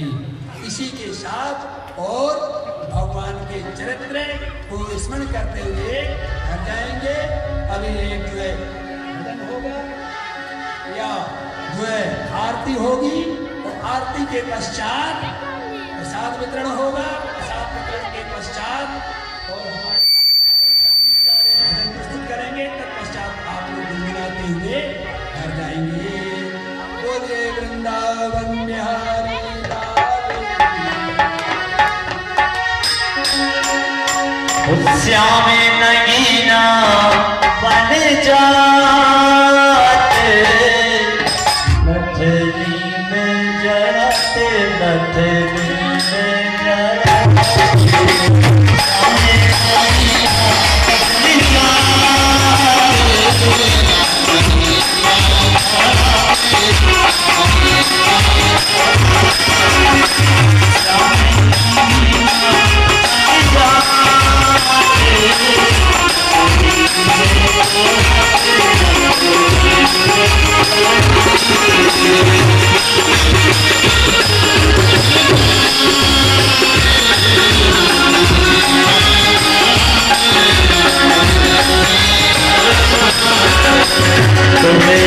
इसी के साथ और भगवान के चरित्र को स्मरण करते हुए घर जाएंगे। अभी एक जो है भजन होगा या जो है आरती होगी, और आरती के पश्चात प्रसाद वितरण होगा। प्रसाद वितरण के पश्चात और हमारे भजन प्रस्तुत करेंगे, तत्पश्चात आप लोग गुनगुनाते हुए घर जाएंगे। बोलिए वृंदावन बिहारी श्याम नगीना बन जात, नथनी में जरत, नथनी में जरत। तुम्हें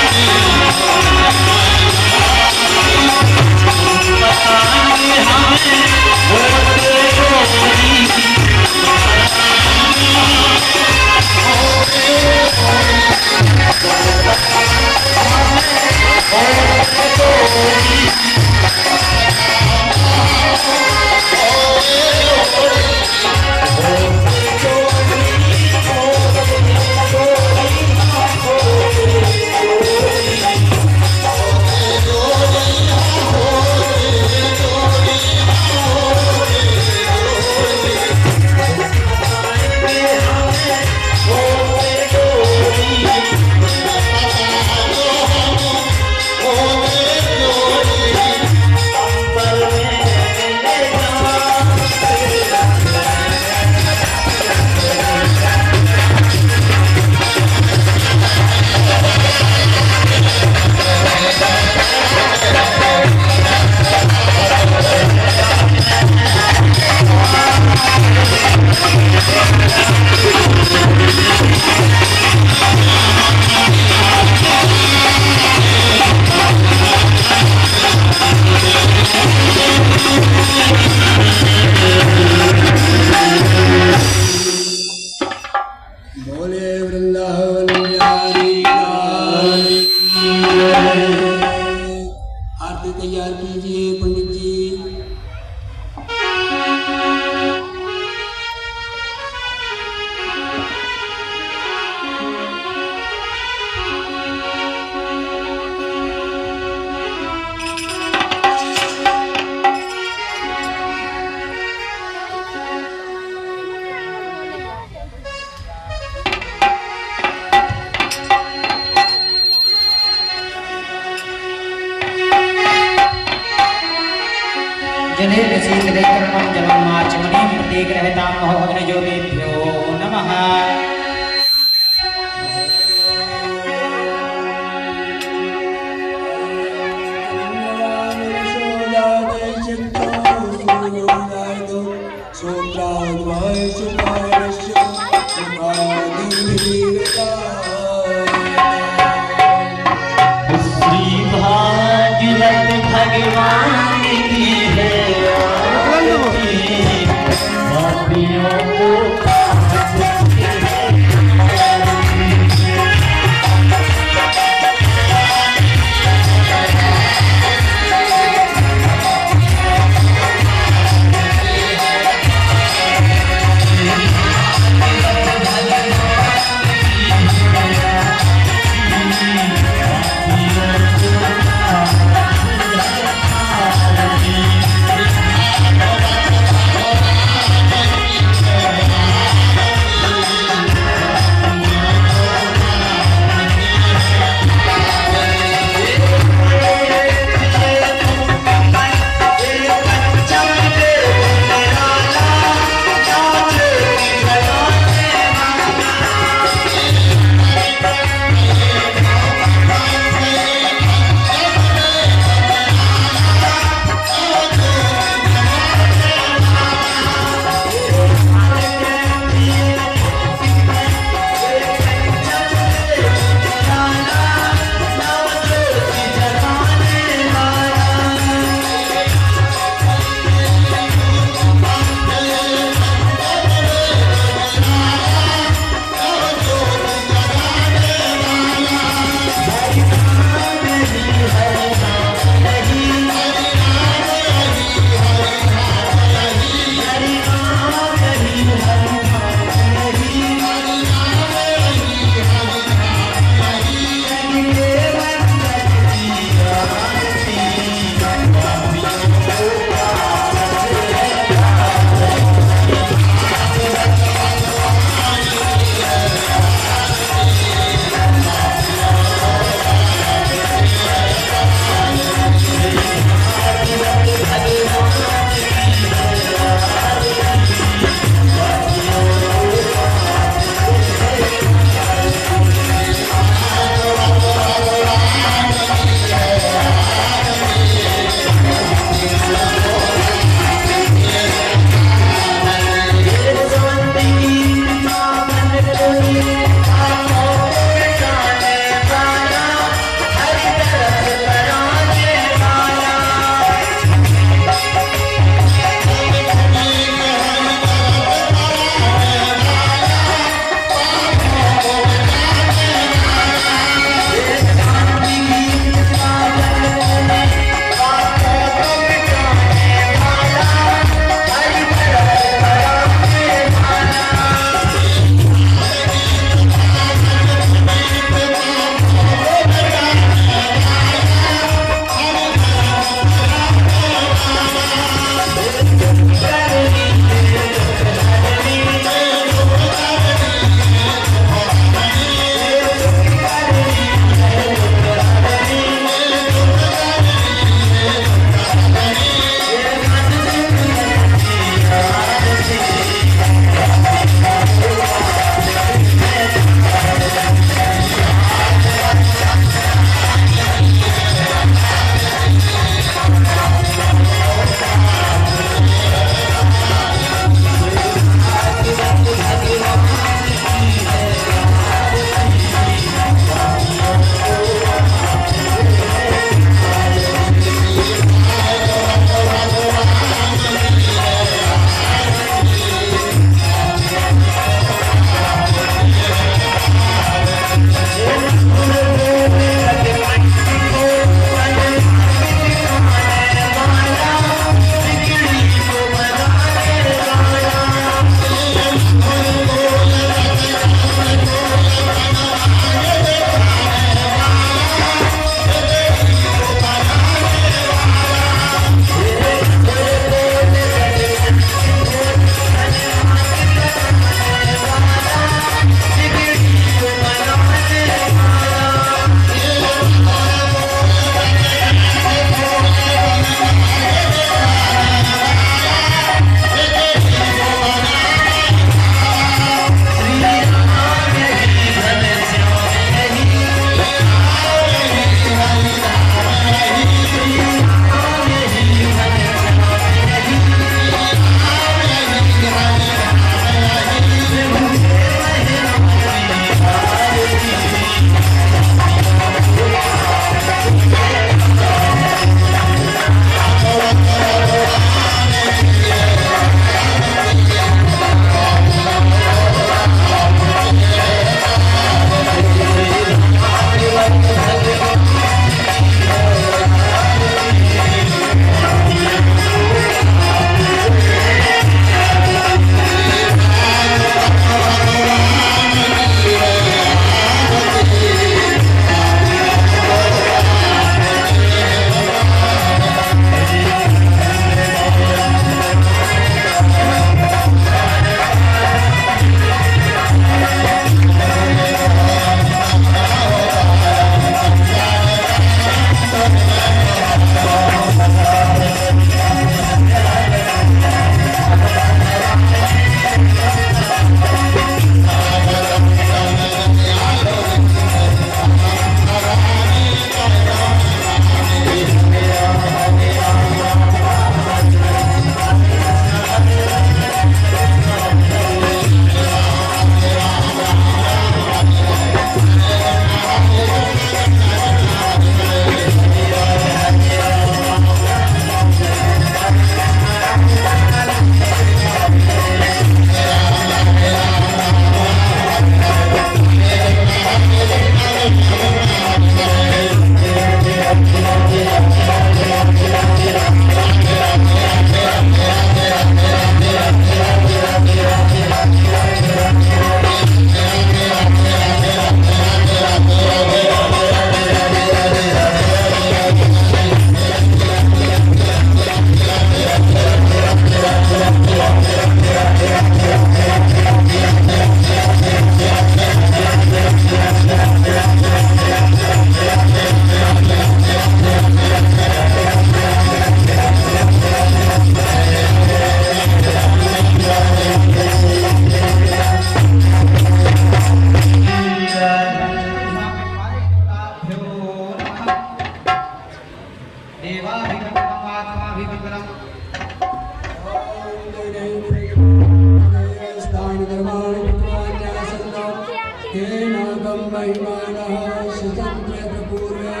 केनागं महिमानः सुतन्त्रपूर्वे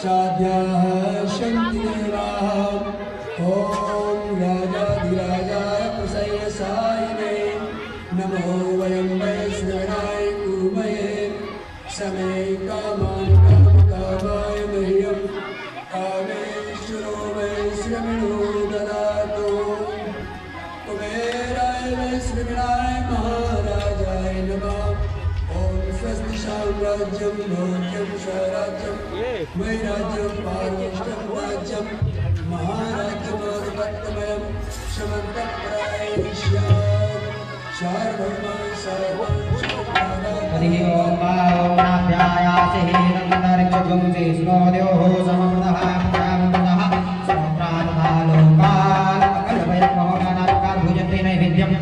साध्याः सन्ति देवाः ॐ राजाधिराजाय प्रसयसायिने नमो वयं वैष्णवाय कुर्महे समे कामान् कामकामाय मह्यं कामेश्वरो वैश्रवणो ददातु कुबेराय वैश्रवणाय महाराजाय नमः ॐ स्वस्ति साम्राज्यं भोज्यं स्वराज्यं वैराज्यं पारमेष्टं राज्यं महाराज्यमाधिपत्यमयं समन्तप्रायेष्यात् सार्वभौमं सर्वं हरि ओम नाभ्यायासे नन्दर्गुंसि स्नोद्योः समप्रदः प्राणः समप्रातभालोकान् अकल्पयन्महोनानात्कान् भुजन्ते नैवेद्यम्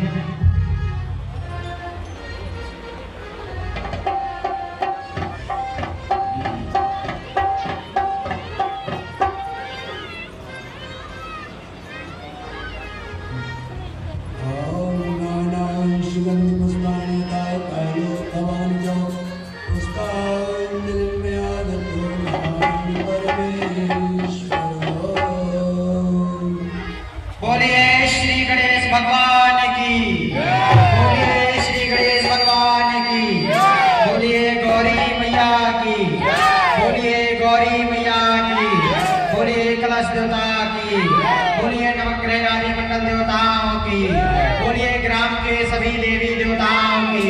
बोलिए श्री गणेश भगवान की बोलिए श्री गणेश भगवान की बोलिए गौरी मैया की बोलिए गौरी मैया की बोलिए कलश देवता की बोलिए नवग्रह आदि मंडल देवताओं की बोलिए ग्राम के सभी देवी देवताओं की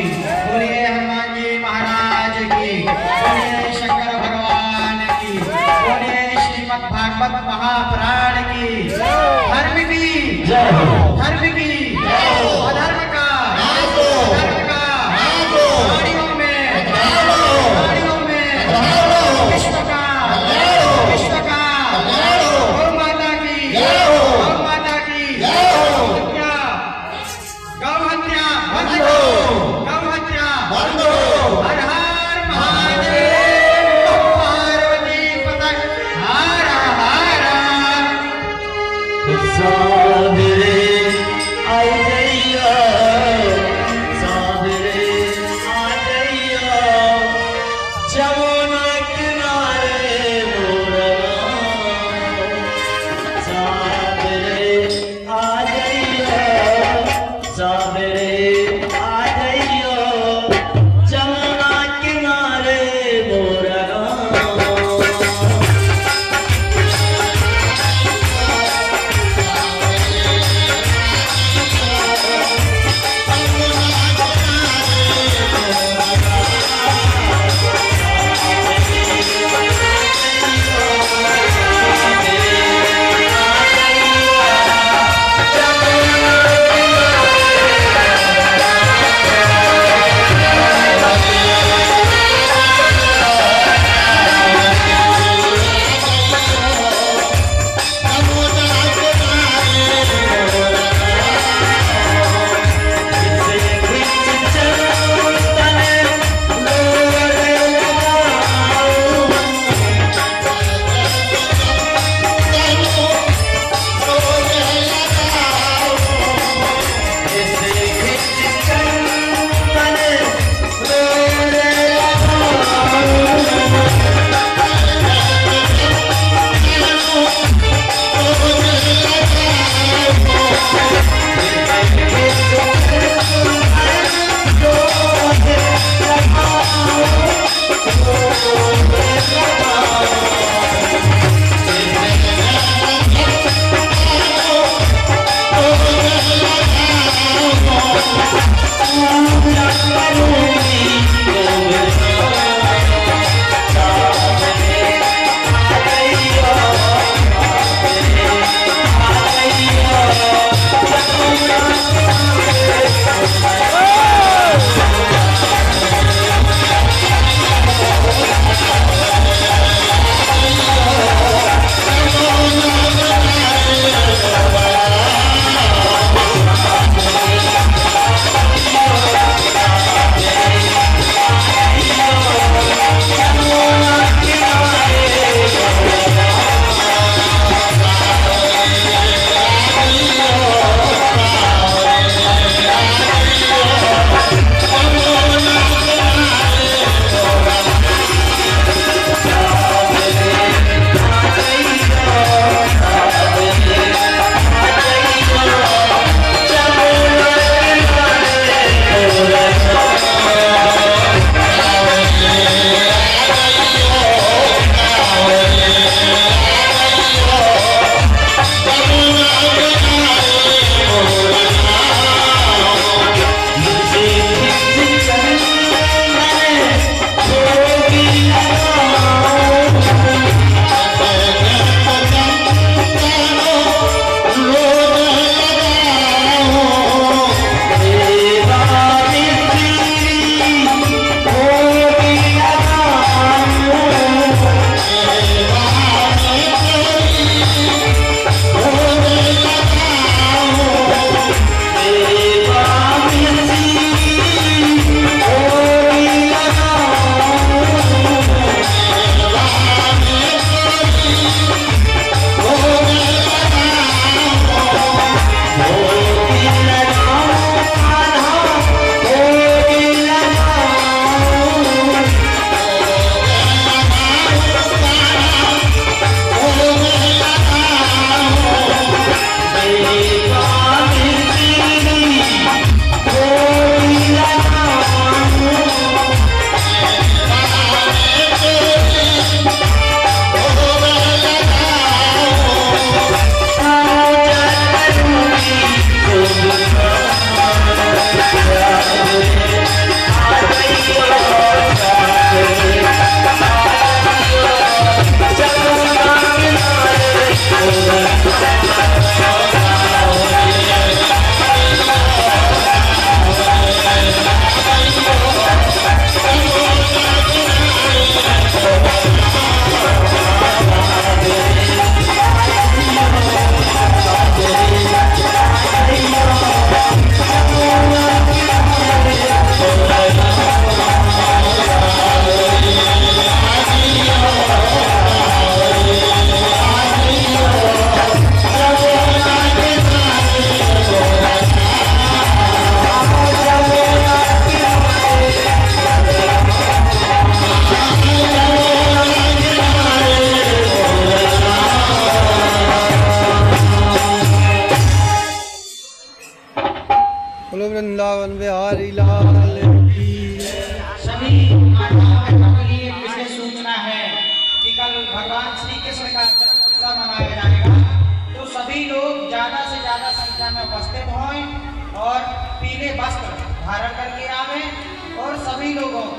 बोलिए हनुमान जी महाराज की बोलिए शंकर भगवान की बोलिए श्रीमद् भागवत महापुराण की धर्म की धर्म की अधर्म का धर्म का गाड़ियों में विश्व का गौ माता की हत्या गौ हत्या बंद करो गौ हत्या बंद करो हर हर महादेव पार्वती पतंग हर हर साधे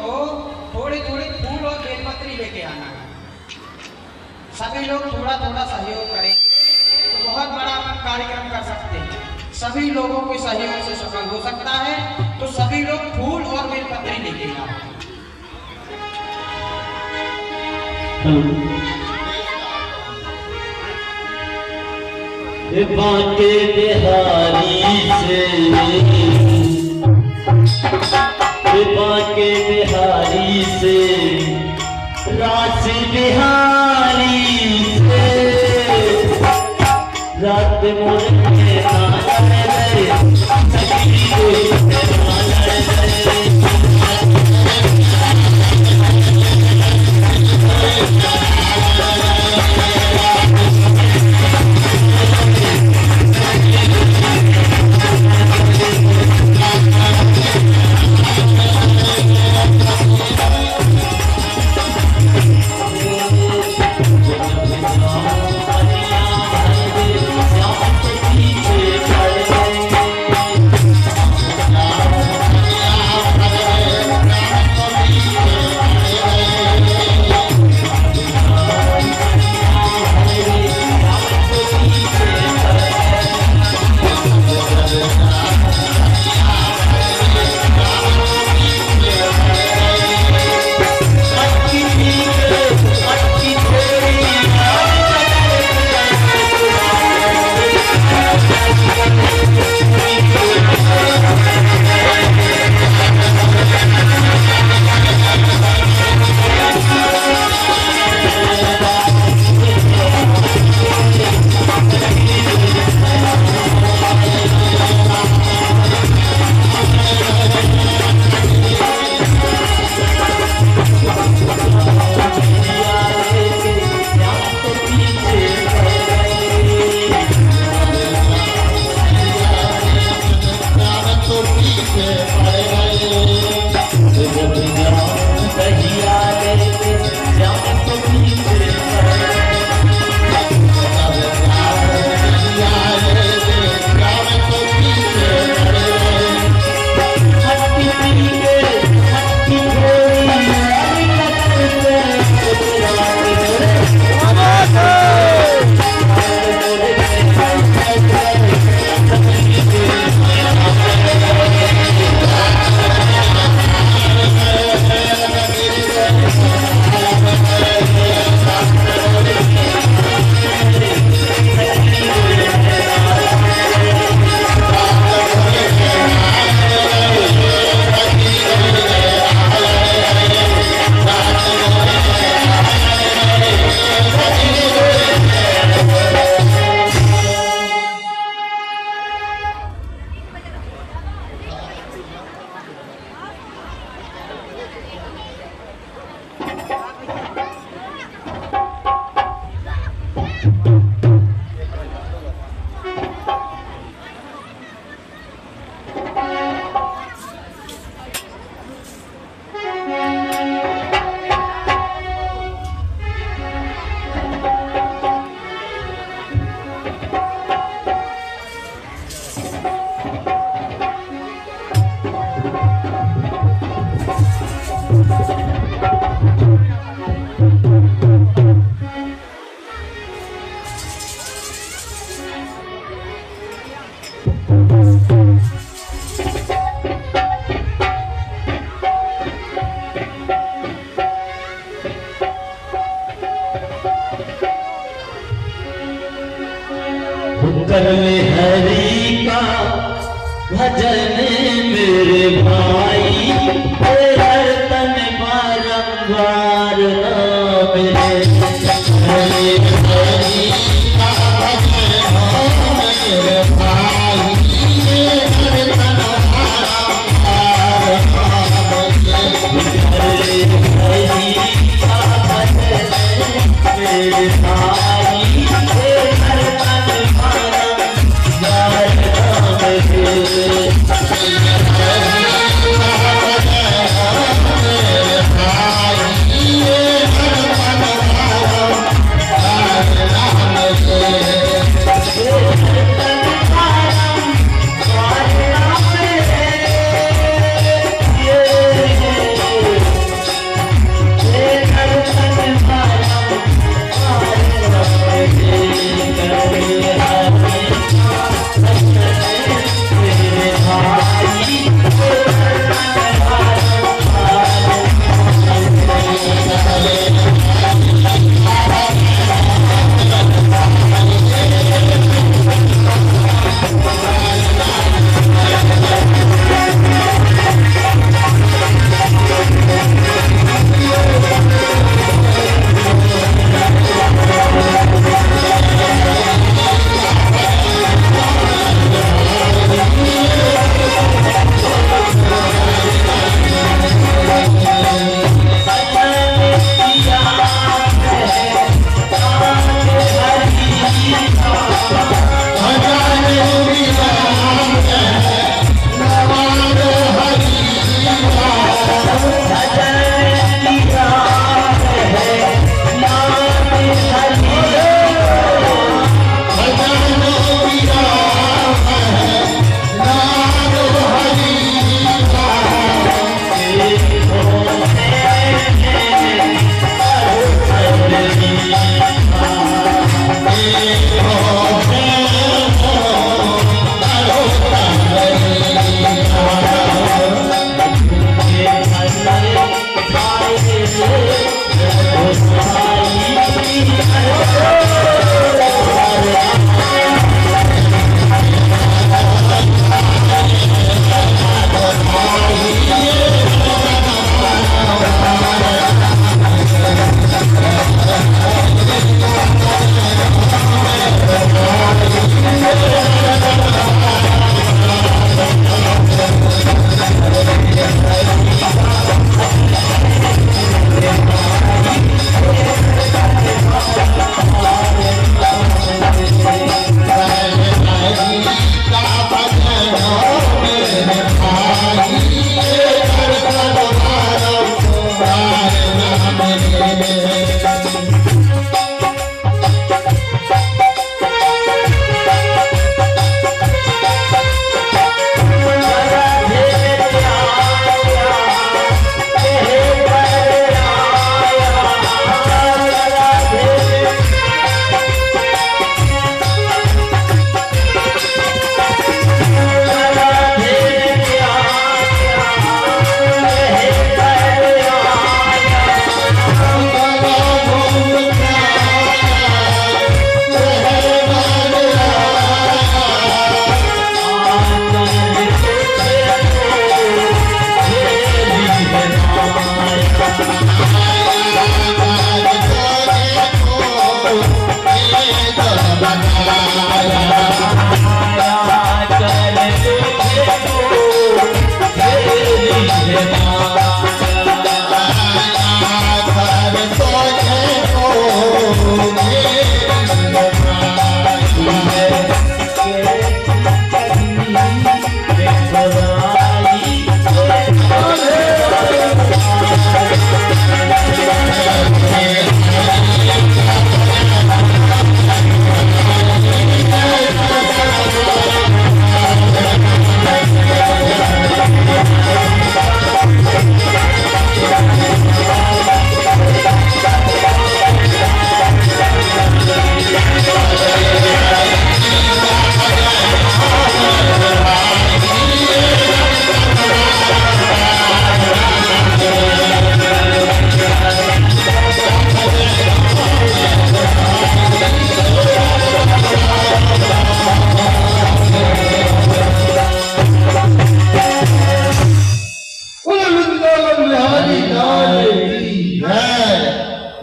को थोड़ी थोड़ी फूल और बेलपत्री लेके आना है। सभी लोग थोड़ा थोड़ा सहयोग करें तो बहुत बड़ा कार्यक्रम कर सकते हैं। सभी लोगों के सहयोग से सफल हो सकता है। तो सभी लोग फूल और बेलपत्री लेके आए। बांके बिहारी से, बांके बिहारी से, राशि बिहारी से, रात मुझे कर ले हरि का भजन मेरे भाई, हर तन बारंबार नाम हरे हरि का भजन मेरे भाई, हर तन बारंबार नाम हरे हरि का भजन मेरे भाई, हर तन बारंबार नाम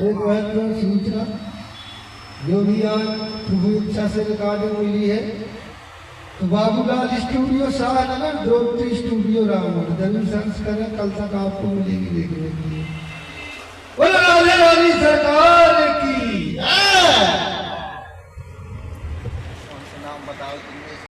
एक महत्वपूर्ण सूचना जो भी आज प्रभु इच्छा से रिकॉर्डिंग मिली है, तो बाबूलाल स्टूडियो शाहनगर, द्रौपदी स्टूडियो रामगढ़, जरूर संस्करण कल तक आपको मिलेगी देखने के लिए। बोलो राधे रानी सरकार की।